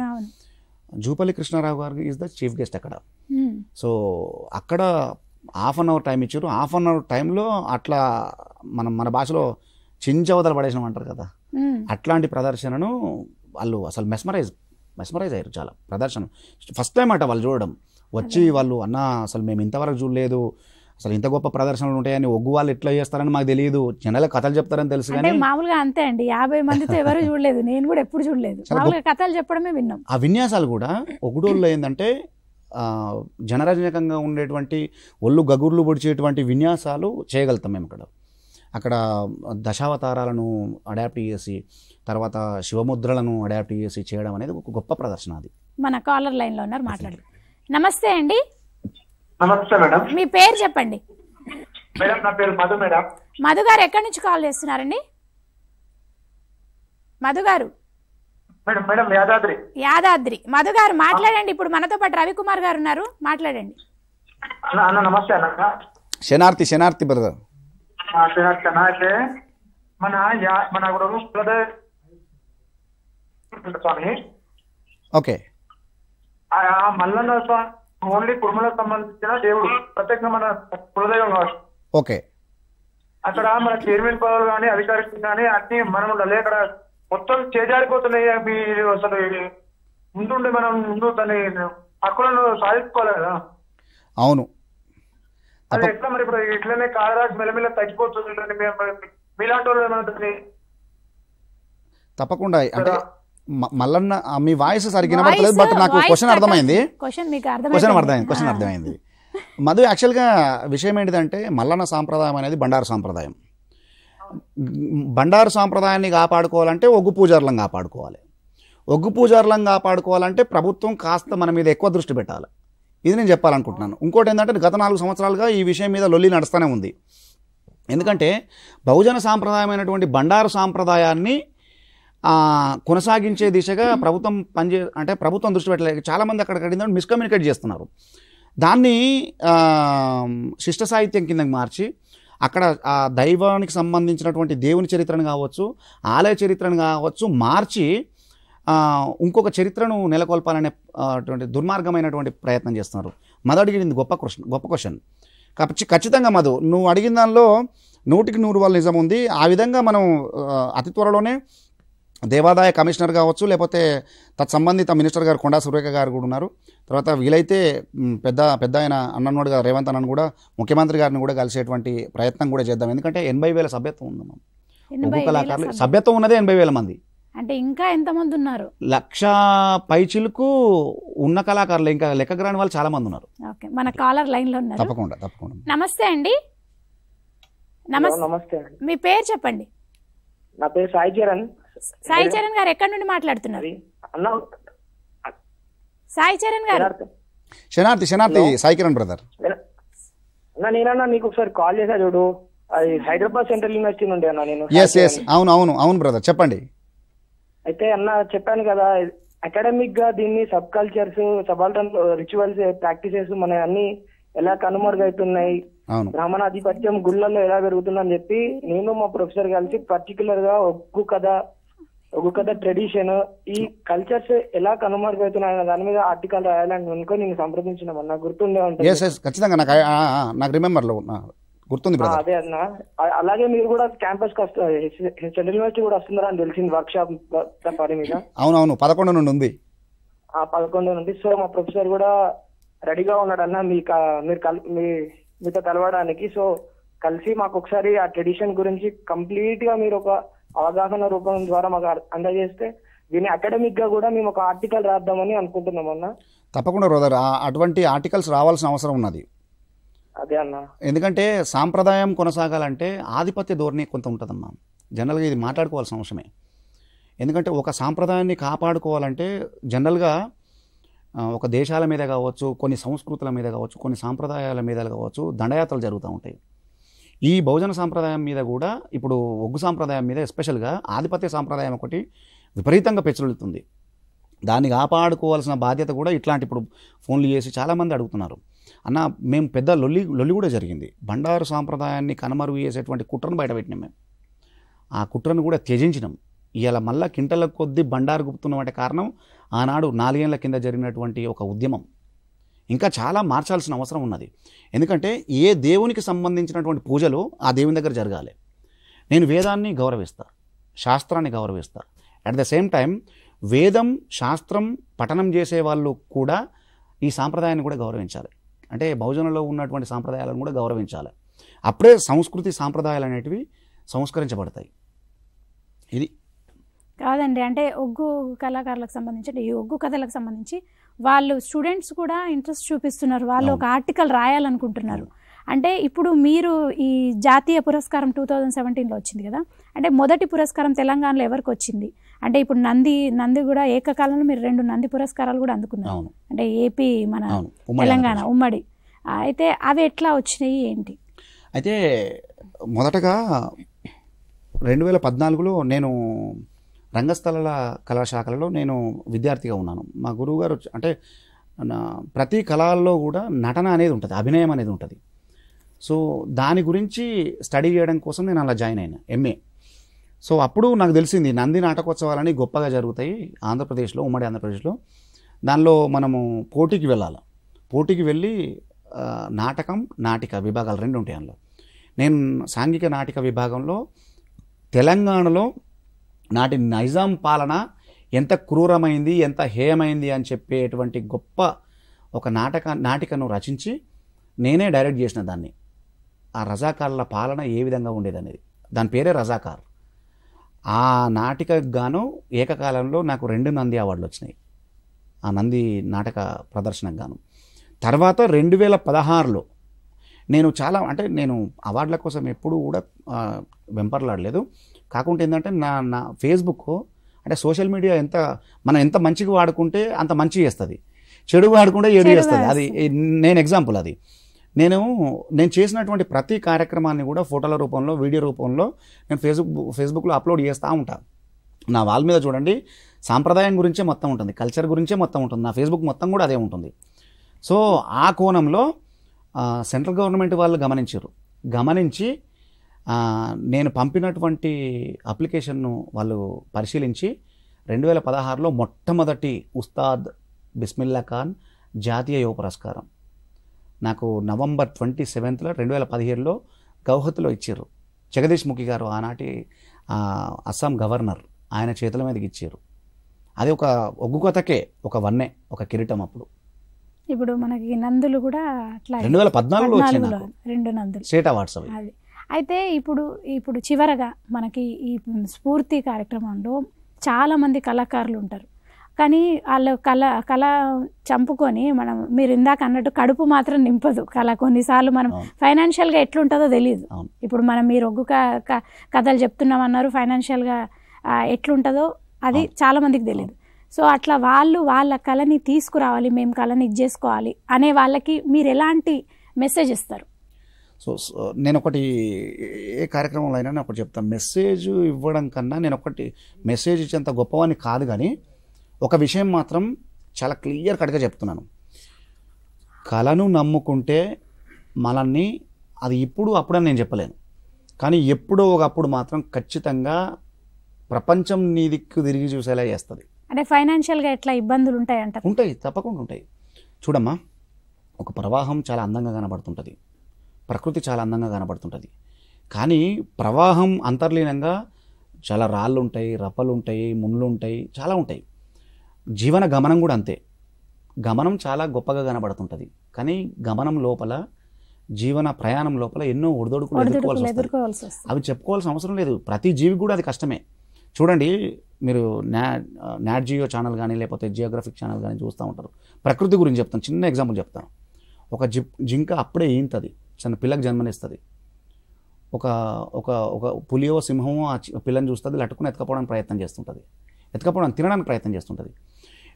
జూపల్లి కృష్ణారావు గారు ఈజ్ ద చీఫ్ గెస్ట్ అక్కడ. సో అక్కడ హాఫ్ అన్ అవర్ టైం ఇచ్చారు. హాఫ్ అన్ అవర్ టైంలో అట్లా మన భాషలో చించవతలు పడేసినాం అంటారు కదా, అట్లాంటి ప్రదర్శనను వాళ్ళు అసలు మెస్మరైజ్ అయ్యారు. చాలా ప్రదర్శన ఫస్ట్ టైం అట వాళ్ళు చూడడం. వచ్చి వాళ్ళు అసలు మేము ఇంతవరకు చూడలేదు, అసలు ఇంత గొప్ప ప్రదర్శనలు ఉంటాయని, ఒగ్గు వాళ్ళు ఎట్లా చేస్తారని మాకు తెలియదు, జనరల్గా కథలు చెప్తారని తెలుసు కానీ మామూలుగా అంతే అండి. 50 మందితో ఎవరు చూడలేదు, నేను కూడా ఎప్పుడు చూడలేదు, కథలు చెప్పడమే విన్నాం. ఆ విన్యాసాలు కూడా ఒగ్గుడోళ్ళు ఏంటంటే జనరంజకంగా ఉండేటువంటి ఒళ్ళు గగుర్లు పొడిచేటువంటి విన్యాసాలు చేయగలుగుతాం మేము. అక్కడ దశావతారాలను అడాప్ట్ చేసి, తర్వాత శివముద్రలను అడాప్ట్ చేసి చేయడం అనేది ఒక గొప్ప ప్రదర్శన. అది మన కాలర్ లైన్లో ఉన్నారు, మాట్లాడారు. నమస్తే అండి. నమస్తే మేడం. మీ పేరు చెప్పండి. మేడం నా పేరు మధు. మేడం మధు గారు ఎక్కడి నుంచి కాల్ చేస్తున్నారండి? మధు గారు? మేడం యాదాద్రి. మధు గారు మాట్లాడండి. ఇప్పుడు మనతో పాటు రవికుమార్ గారు ఉన్నారు, మాట్లాడండి. నమస్తే అన్న. శనార్థి బ్రదర్. అయితే మన స్వామి, ఓకే, మల్లన్న స్వామి ఓన్లీ కుటుంబాలకు సంబంధించిన దేవుడు, ప్రత్యేకంగా మన కులదైవం కావచ్చు. ఓకే, అక్కడ మన చైర్మన్ పదవులు కానీ అధికారులు కానీ అన్ని మనం ఉండాలి. అక్కడ మొత్తం చేజారిపోతున్నాయి. మీరు అసలు ముందుండి మనం దాని హక్కులను సాధించుకోవాలి కదా. అవును, అది ఎట్లా మరి ఇప్పుడు ఇట్లనే కాలరాజు మెల్లమెల్ల తగ్గిపోతుంది. మీలాంటి వాళ్ళు తప్పకుండా. అంటే మల్లన్న మీ వాయిస్ సరిగ్గా వినపడలేదు, బట్ నాకు క్వశ్చన్ అర్థమైంది. మధు యాక్చువల్గా విషయం ఏంటిదంటే మల్లన్న సాంప్రదాయం అనేది బండారు సాంప్రదాయం. బండారు సాంప్రదాయాన్ని కాపాడుకోవాలంటే ఒగ్గు పూజారులను కాపాడుకోవాలి. ఒగ్గు పూజారులను కాపాడుకోవాలంటే ప్రభుత్వం కాస్త మన మీద ఎక్కువ దృష్టి పెట్టాలి. ఇది నేను చెప్పాలనుకుంటున్నాను. ఇంకోటి ఏంటంటే గత 4 సంవత్సరాలుగా ఈ విషయం మీద లొల్లి నడుస్తూనే ఉంది. ఎందుకంటే బహుజన సాంప్రదాయమైనటువంటి బండారు సాంప్రదాయాన్ని కొనసాగించే దిశగా ప్రభుత్వం అంటే ప్రభుత్వం దృష్టి పెట్టలేదు. చాలామంది అక్కడికి మిస్కమ్యూనికేట్ చేస్తున్నారు. దాన్ని శిష్ట సాహిత్యం కిందకి మార్చి అక్కడ ఆ దైవానికి సంబంధించినటువంటి దేవుని చరిత్రను కావచ్చు, ఆలయ చరిత్రను కావచ్చు మార్చి ఇంకొక చరిత్రను నెలకొల్పాలనే అటువంటి దుర్మార్గమైనటువంటి ప్రయత్నం చేస్తున్నారు. మధు అడిగింది గొప్ప క్వశ్చన్. కాబట్టి ఖచ్చితంగా మధు నువ్వు అడిగిన దానిలో 100కి 100 నిజం ఉంది. ఆ విధంగా మనం అతి త్వరలోనే దేవాదాయ కమిషనర్ కావచ్చు, లేకపోతే తత్సంబంధిత మినిస్టర్ గారు కొండా సురేఖ గారు కూడా ఉన్నారు. తర్వాత వీలైతే పెద్ద ఆయన అన్నోడుగా రేవంత్ అన్నను కూడా ముఖ్యమంత్రి గారిని కూడా కలిసేటువంటి ప్రయత్నం కూడా చేద్దాం. ఎందుకంటే 80,000 సభ్యత్వం ఉంది. ఒగ్గు కళాకారులు సభ్యత్వం ఉన్నదే 80,000 మంది. అంటే ఇంకా ఎంతమంది ఉన్నారు? 1,00,000 పైచిలకు ఉన్న కళాకారులు ఇంకా లెక్కకు రాని వాళ్ళు చాలా మంది ఉన్నారు. ఓకే, మన కాలర్ లైన్ లో ఉన్నారు. తప్పకుండా. నమస్తే అండి. నమస్తే. మీ పేరు చెప్పండి. నా పేరు సాయి చరణ్. సాయి చరణ్ గారు ఎక్కడి నుండి మాట్లాడుతున్నారు? సాయి చరణ్ గారు శనార్థి సాయి కిరణ్ బ్రదర్. నేనన్నా నీకు ఒకసారి కాల్ చేసా చూడు, అది హైదరాబాద్ సెంట్రల్ యూనివర్సిటీ నుండి అన్నా నేను. అవును బ్రదర్ చెప్పండి. అయితే అన్న చెప్పాను కదా, అకాడమిక్ గా దీన్ని sub cultures, subaltern rituals, practices మన అన్ని ఎలా కనుమరుగవుతున్నాయి, బ్రాహ్మణాధిపత్యం గుళ్ళల్లో ఎలా పెరుగుతుందని చెప్పి నేను మా ప్రొఫెసర్ కలిసి పర్టికులర్ గా ఒగ్గు కథ ట్రెడిషన్, ఈ కల్చర్స్ ఎలా కనుమరుగవుతున్నాయి దాని మీద ఆర్టికల్ రాయాలని అనుకో నేను సంప్రదించినామన్నా. గుర్తుండే ఉంటుంది ఖచ్చితంగా, నాకు రిమెంబర్ లో గుర్తుంది. అదే అన్న, అలాగే మీరు కూడా క్యాంపస్ కి సెంట్రల్ యూనివర్సిటీ కూడా వస్తున్నారా అని తెలిసింది వర్క్ షాప్ పని మీద. అవునవును 11 నుండి ఉంది. 11 నుండి. సో మా ప్రొఫెసర్ కూడా రెడీగా ఉన్నాడు అన్న మీతో కలవడానికి. సో కలిసి మాకు ఒకసారి ఆ ట్రెడిషన్ గురించి కంప్లీట్ గా మీరు ఒక అవగాహన రూపం ద్వారా మాకు అందజేస్తే దీన్ని అకాడమిక్ గా కూడా మేము ఒక ఆర్టికల్ రాద్దామని అనుకుంటున్నాం అన్న. తప్పకుండా బ్రదర్, అటువంటి ఆర్టికల్స్ రావాల్సిన అవసరం ఉన్నది. అదే అన్న, ఎందుకంటే సాంప్రదాయం కొనసాగాలంటే ఆధిపత్య ధోరణి కొంత ఉంటుందమ్మా. జనరల్గా ఇది మాట్లాడుకోవాల్సిన అవసరమే. ఎందుకంటే ఒక సాంప్రదాయాన్ని కాపాడుకోవాలంటే జనరల్గా ఒక దేశాల మీద కావచ్చు, కొన్ని సంస్కృతుల మీద కావచ్చు, కొన్ని సాంప్రదాయాల మీద కావచ్చు దండయాత్రలు జరుగుతూ ఉంటాయి. ఈ బహుజన సాంప్రదాయం మీద కూడా ఇప్పుడు ఒగ్గు సాంప్రదాయం మీద ఎస్పెషల్గా ఆధిపత్య సాంప్రదాయం ఒకటి విపరీతంగా పెచ్చులుతుంది. దాన్ని కాపాడుకోవాల్సిన బాధ్యత కూడా ఇట్లాంటి ఇప్పుడు ఫోన్లు చేసి చాలామంది అడుగుతున్నారు. అన్న మేము పెద్ద లొల్లి కూడా జరిగింది. బండారు సాంప్రదాయాన్ని కనుమరుగు చేసేటువంటి కుట్రను బయటపెట్టినాం. మేము ఆ కుట్రను కూడా త్యజించినాం. ఇవాళ మళ్ళా కింటల కొద్దీ బండారు గుప్తున్నామంటే కారణం ఆనాడు 4 ఏళ్ల కింద జరిగినటువంటి ఒక ఉద్యమం. ఇంకా చాలా మార్చాల్సిన అవసరం ఉన్నది. ఎందుకంటే ఏ దేవునికి సంబంధించినటువంటి పూజలు ఆ దేవుని దగ్గర జరగాలి. నేను వేదాన్ని గౌరవిస్తా, శాస్త్రాన్ని గౌరవిస్తా. అట్ ద సేమ్ టైం వేదం శాస్త్రం పఠనం చేసే వాళ్ళు కూడా ఈ సాంప్రదాయాన్ని కూడా గౌరవించాలి. అంటే బహుజనులో ఉన్నటువంటి సాంప్రదాయాలను కూడా గౌరవించాలి. అప్పుడే సంస్కృతి సాంప్రదాయాలు అనేటివి సంస్కరించబడతాయి. ఇది కాదండి, అంటే ఒగ్గు కళాకారులకు సంబంధించి, అంటే ఈ ఒగ్గు కథలకు సంబంధించి వాళ్ళు స్టూడెంట్స్ కూడా ఇంట్రెస్ట్ చూపిస్తున్నారు. వాళ్ళు ఒక ఆర్టికల్ రాయాలనుకుంటున్నారు. అంటే ఇప్పుడు మీరు ఈ జాతీయ పురస్కారం 2017లో వచ్చింది కదా, అంటే మొదటి పురస్కారం తెలంగాణలో ఎవరికి వచ్చింది? అంటే ఇప్పుడు నంది కూడా ఏకకాలంలో మీరు 2 నంది పురస్కారాలు కూడా అందుకున్నారు. అంటే ఏపీ మన తెలంగాణ ఉమ్మడి. అయితే అవి ఎట్లా వచ్చినాయి ఏంటి? అయితే మొదటగా 2014లో నేను రంగస్థల కళాశాఖలలో నేను విద్యార్థిగా ఉన్నాను. మా గురువుగారు అంటే ప్రతి కళల్లో కూడా నటన అనేది ఉంటుంది, అభినయం అనేది ఉంటుంది. సో దాని గురించి స్టడీ చేయడం కోసం నేను అలా జాయిన్ అయినా ఎంఏ. సో అప్పుడు నాకు తెలిసింది నంది నాటకోత్సవాలని గొప్పగా జరుగుతాయి ఆంధ్రప్రదేశ్లో, ఉమ్మడి ఆంధ్రప్రదేశ్లో. దానిలో మనము పోటీకి వెళ్ళాలి. పోటీకి వెళ్ళి నాటకం, నాటిక విభాగాలు 2 ఉంటాయి. అందులో నేను సాంఘిక నాటిక విభాగంలో తెలంగాణలో నాటి నైజాం పాలన ఎంత క్రూరమైంది, ఎంత హేయమైంది అని చెప్పేటువంటి గొప్ప ఒక నాటికను రచించి నేనే డైరెక్ట్ చేసిన దాన్ని. ఆ రజాకార్ల పాలన ఏ విధంగా ఉండేదనేది, దాని పేరే రజాకార్. ఆ నాటికకు గాను ఏకకాలంలో నాకు 2 నంది అవార్డులు వచ్చినాయి, ఆ నంది నాటక ప్రదర్శనకు గాను. తర్వాత 2016లో నేను చాలా అంటే నేను అవార్డుల కోసం ఎప్పుడు కూడా వెంపర్లాడలేదు. కాకుంటే ఏంటంటే నా ఫేస్బుక్ అంటే సోషల్ మీడియా మనం ఎంత మంచిగా వాడుకుంటే అంత మంచి చేస్తుంది, చెడు వాడుకుంటే చెడు చేస్తుంది. అది నేను ఎగ్జాంపుల్. అది నేను చేసినటువంటి ప్రతి కార్యక్రమాన్ని కూడా ఫోటోల రూపంలో, వీడియో రూపంలో నేను ఫేస్బుక్లో అప్లోడ్ చేస్తూ ఉంటాను. నా వాల్ మీద చూడండి, సాంప్రదాయం గురించే మొత్తం ఉంటుంది, కల్చర్ గురించే మొత్తం ఉంటుంది. నా ఫేస్బుక్ మొత్తం కూడా అదే ఉంటుంది. సో ఆ కోణంలో సెంట్రల్ గవర్నమెంట్ వాళ్ళు గమనించి నేను పంపినటువంటి అప్లికేషన్ను వాళ్ళు పరిశీలించి 2016లో మొట్టమొదటి ఉస్తాద్ బిస్మిల్లా ఖాన్ జాతీయ యువ పురస్కారం నాకు నవంబర్ 27 2017లో గౌహతిలో ఇచ్చారు. జగదీష్ ముఖి గారు ఆనాటి అస్సాం గవర్నర్, ఆయన చేతుల మీదకి ఇచ్చారు. అది ఒక ఒగ్గు కథకే ఒక వన్నే, ఒక కిరీటం. అప్పుడు ఇప్పుడు మనకి నందులు కూడా అట్లా 2014లో వచ్చిన 2 నందులు స్టేట్ అవార్డ్స్ అవి. అయితే ఇప్పుడు చివరగా మనకి ఈ స్ఫూర్తి కార్యక్రమంలో చాలామంది కళాకారులు ఉంటారు. కానీ వాళ్ళు కళ చంపుకొని మీరు ఇందాక అన్నట్టు కడుపు మాత్రం నింపదు కళ. కొన్నిసార్లు మనం ఫైనాన్షియల్గా ఎట్లుంటుందో తెలియదు. ఇప్పుడు మీరు ఒగ్గు కథలు చెప్తున్నామన్నారు, ఫైనాన్షియల్గా ఎట్లుంటుందో అది చాలామందికి తెలియదు. సో అట్లా వాళ్ళ కళని తీసుకురావాలి, మేము కళని ఇచ్చేసుకోవాలి అనే వాళ్ళకి మీరు ఎలాంటి మెసేజ్ ఇస్తారు? సో నేను ఒకటి ఏ కార్యక్రమంలో అయినా నేను ఒకటి చెప్తాను. మెసేజ్ ఇవ్వడం కన్నా నేను ఒకటి మెసేజ్ ఇచ్చేంత గొప్పవాడిని కాదు, కానీ ఒక విషయం మాత్రం చాలా క్లియర్ కట్గా చెప్తున్నాను. కళను నమ్ముకుంటే మనల్ని అది అప్పుడని నేను చెప్పలేను, కానీ ఎప్పుడో ఒకప్పుడు మాత్రం ఖచ్చితంగా ప్రపంచం నీ దిక్కు తిరిగి చూసేలా చేస్తుంది. అంటే ఫైనాన్షియల్గా ఎట్లా ఇబ్బందులు ఉంటాయి అంటారు? ఉంటాయి, తప్పకుండా ఉంటాయి. చూడమ్మా, ఒక ప్రవాహం చాలా అందంగా కనబడుతుంటుంది, ప్రకృతి చాలా అందంగా కనబడుతుంటుంది. కానీ ప్రవాహం అంతర్లీనంగా చాలా రాళ్ళు ఉంటాయి, రప్పలు ఉంటాయి, ముళ్ళు ఉంటాయి, చాలా ఉంటాయి. జీవన గమనం కూడా అంతే. గమనం చాలా గొప్పగా కనబడుతుంటుంది, కానీ గమనం లోపల, జీవన ప్రయాణం లోపల ఎన్నో ఒడిదొడుకులు ఎదుర్కోవాల్సి వస్తుంది. అవి చెప్పుకోవాల్సిన అవసరం లేదు, ప్రతి జీవికి కూడా అది కష్టమే. చూడండి, మీరు నాట్ జియో ఛానల్ కానీ లేకపోతే జియోగ్రఫిక్ ఛానల్ కానీ చూస్తూ ఉంటారు. ప్రకృతి గురించి చెప్తాను, చిన్న ఎగ్జాంపుల్ చెప్తాను. ఒక జింక అప్పుడే ఈంతది, చిన్న పిల్లకి జన్మనిస్తుంది. ఒక ఒక ఒక పులియో సింహమో ఆ పిల్లని చూస్తుంది, లట్టుకుని ఎత్తుకపోవడానికి ప్రయత్నం చేస్తుంటుంది, ఎత్తుకపోవడానికి తినడానికి ప్రయత్నం చేస్తుంటుంది.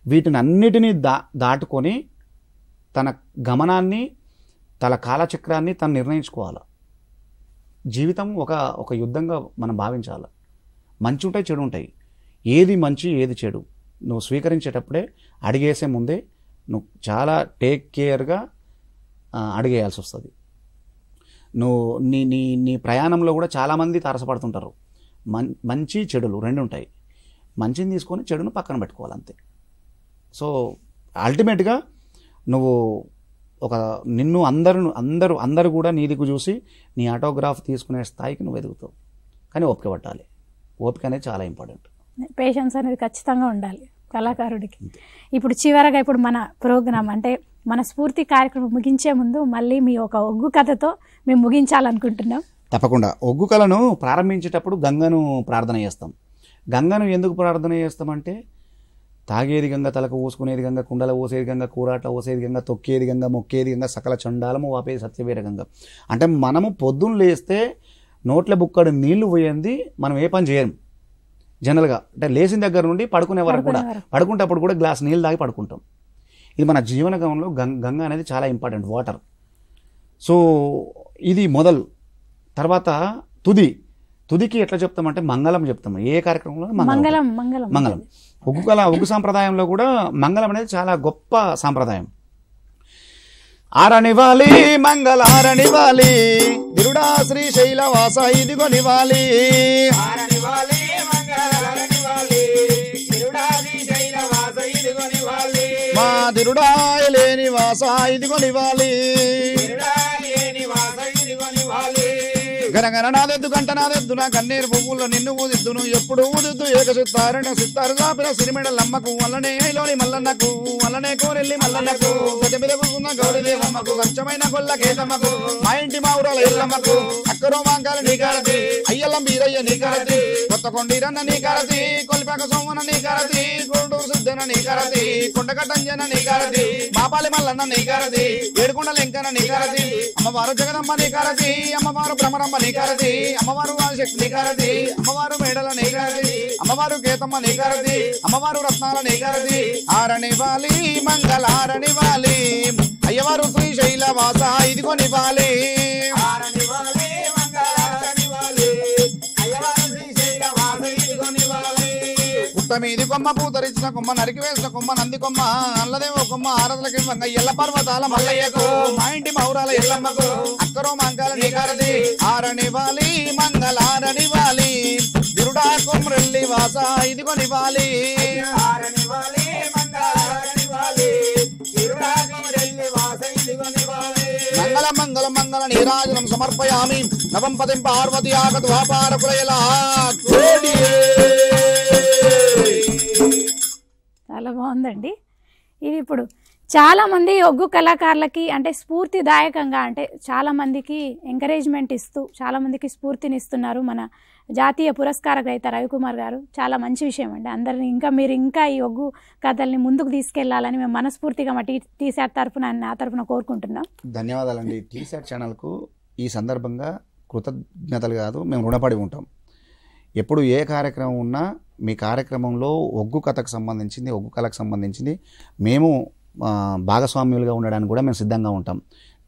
వీటిని అన్నిటినీ దాటుకొని తన గమనాన్ని, తన కాలచక్రాన్ని తను నిర్ణయించుకోవాలి. జీవితం ఒక యుద్ధంగా మనం భావించాలి. మంచి ఉంటాయి, చెడు ఉంటాయి. ఏది మంచి ఏది చెడు నువ్వు స్వీకరించేటప్పుడే, అడిగేసే ముందే నువ్వు చాలా టేక్ కేర్గా అడిగేయాల్సి వస్తుంది. నువ్వు నీ ప్రయాణంలో కూడా చాలామంది తారసపడుతుంటారు. మంచి చెడులు 2 ఉంటాయి. మంచిని తీసుకొని చెడును పక్కన పెట్టుకోవాలి, అంతే. సో అల్టిమేట్గా నువ్వు నిన్ను అందరూ కూడా నీ దిక్కు చూసి నీ ఆటోగ్రాఫ్ తీసుకునే స్థాయికి నువ్వు ఎదుగుతావు. కానీ ఓపిక పట్టాలి. ఓపిక అనేది చాలా ఇంపార్టెంట్. పేషెన్స్ అనేది ఖచ్చితంగా ఉండాలి కళాకారుడికి. ఇప్పుడు చివరగా మన ప్రోగ్రామ్ అంటే మన స్ఫూర్తి కార్యక్రమం ముగించే ముందు మళ్ళీ మీ ఒక ఒగ్గు కథతో మేము ముగించాలనుకుంటున్నాం. తప్పకుండా. ఒగ్గు కళను ప్రారంభించేటప్పుడు గంగను ప్రార్థన చేస్తాం. గంగను ఎందుకు ప్రార్థన చేస్తామంటే, తాగేది గంగ, తలకు ఊసుకునేది గంగ, కుండల ఊసేది గంగ, కూరాట ఊసేది గంగ, తొక్కేది గంగ, మొక్కేది గంగ, సకల చండాలము వాపేది సత్యవీర గంగ. అంటే మనము పొద్దున్న లేస్తే నోట్ల బుక్కడు నీళ్లు పోయింది మనం ఏ పని చేయము జనరల్గా. అంటే లేచిన దగ్గర నుండి పడుకునే వరకు కూడా, పడుకుంటప్పుడు కూడా గ్లాస్ నీళ్ళు తాగి పడుకుంటాం. ఇది మన జీవన గమనంలో గంగ అనేది చాలా ఇంపార్టెంట్, వాటర్. సో ఇది మొదలు. తర్వాత తుదికి ఎట్లా చెప్తామంటే మంగళం చెప్తాము. ఏ కార్యక్రమంలో మంగళం. ఒగ్గు సాంప్రదాయంలో కూడా మంగళం అనేది చాలా గొప్ప సాంప్రదాయం. ఆరనివాలి మంగళారనివాలి, దిరుడా శ్రీశైలవాస ఇదిగో నివాలి. మా దిరుడాయలేని వాస ఇదిగో నివాలి. గనగన నాదెద్దు గంట నాదెద్దు నా కన్నీరు పువ్వుల్లో నిన్ను ఊదిద్దును ఎప్పుడు ఊదిద్దు ఏకసిత్తారణ సిత్తారు చాపిన సిరిమెడలమ్మకు వల్లనే ఐలోని మల్లన్నకు వల్లనే కోరెల్లి మల్లన్నకు గజ మీద కూసున్న గౌరీదేవమ్మకు కంచమైన గొల్ల కేతమ్మకు మా ఇంటి మావురాల ఎల్లమ్మకు అక్కరో మాంకాల నీకారతి అయ్యల్లం బీరయ్య నీకారతి కొత్త కొండీరన్న నీకారతి కొలిపాక సోమన నీకారతి గుంటూరు సిద్ధన నీకారతి కొండగట్టంజన నీకారతి బాపాలి మల్లన్న నీకారతి ఏడుకొండల ఎంకన్న నీకారతి అమ్మవారు జగదమ్మ నీకారతి అమ్మవారు భ్రమరమ్మ నీకారతి అమ్మవారు శక్తి నీకారతి అమ్మవారు మేడల నీకారతి అమ్మవారు కేతమ్మ నీకారతి అమ్మవారు రత్నాల నీకారతి ఆరణివాలి మంగళారణివాలి అయ్యవారు శ్రీశైల వాస ఇదిగో నివాలి పుట్ట మీది కొమ్మ పూతరిచిన కొమ్మ నరికి వేసిన కొమ్మ నంది కొమ్మ అల్లదేవో కొమ్మ ఆరదులకి ఎల్ల పర్వతాల మల్లయ్యకు మా ఇంటి మౌరాల ఎల్లమ్మకు అక్కరో మంగళ నీకారతి ఆరణివాలి మంగళారణివాలి విరుడా కొమ్రెల్లి వాస ఇదిగో నివాలి మంగళ మంగళ మంగళ నీరాజనం సమర్పయామి నవం పదిం పార్వతి ఆగతు వ్యాపార కులయలా చాలా బాగుందండి. ఇది ఇప్పుడు చాలామంది ఒగ్గు కళాకారులకి అంటే స్ఫూర్తిదాయకంగా అంటే చాలామందికి ఎంకరేజ్మెంట్ ఇస్తూ చాలామందికి స్ఫూర్తినిస్తున్నారు మన జాతీయ పురస్కార గ్రహీత రవికుమార్ గారు. చాలా మంచి విషయం అండి. అందరిని మీరు ఇంకా ఈ ఒగ్గు కథల్ని ముందుకు తీసుకెళ్లాలని మేము మనస్ఫూర్తిగా మా టీసాట్ తరఫున నా తరఫున కోరుకుంటున్నాం. ధన్యవాదాలండి. టీసాట్ ఛానల్కు ఈ సందర్భంగా కృతజ్ఞతలు కాదు, మేము రుణపడి ఉంటాం. ఎప్పుడు ఏ కార్యక్రమం ఉన్నా మీ కార్యక్రమంలో ఒగ్గు కథకు సంబంధించింది ఒగ్గు కళకు సంబంధించింది మేము భాగస్వామ్యులుగా ఉండడానికి కూడా మేము సిద్ధంగా ఉంటాం.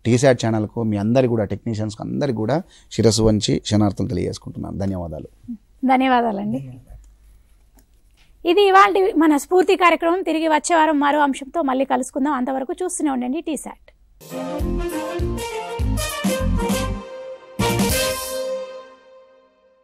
టీసాట్ ఛానల్కు మీ అందరి కూడా టెక్నీషియన్స్కి అందరికి కూడా శిరస్సు వంచి క్షణార్థులు తెలియజేసుకుంటున్నాను. ధన్యవాదాలండి. ఇది ఇవాళ మన స్ఫూర్తి కార్యక్రమం. తిరిగి వచ్చే వారం మరో అంశంతో మళ్ళీ కలుసుకుందాం. అంతవరకు చూస్తూనే ఉండండి టీసాట్.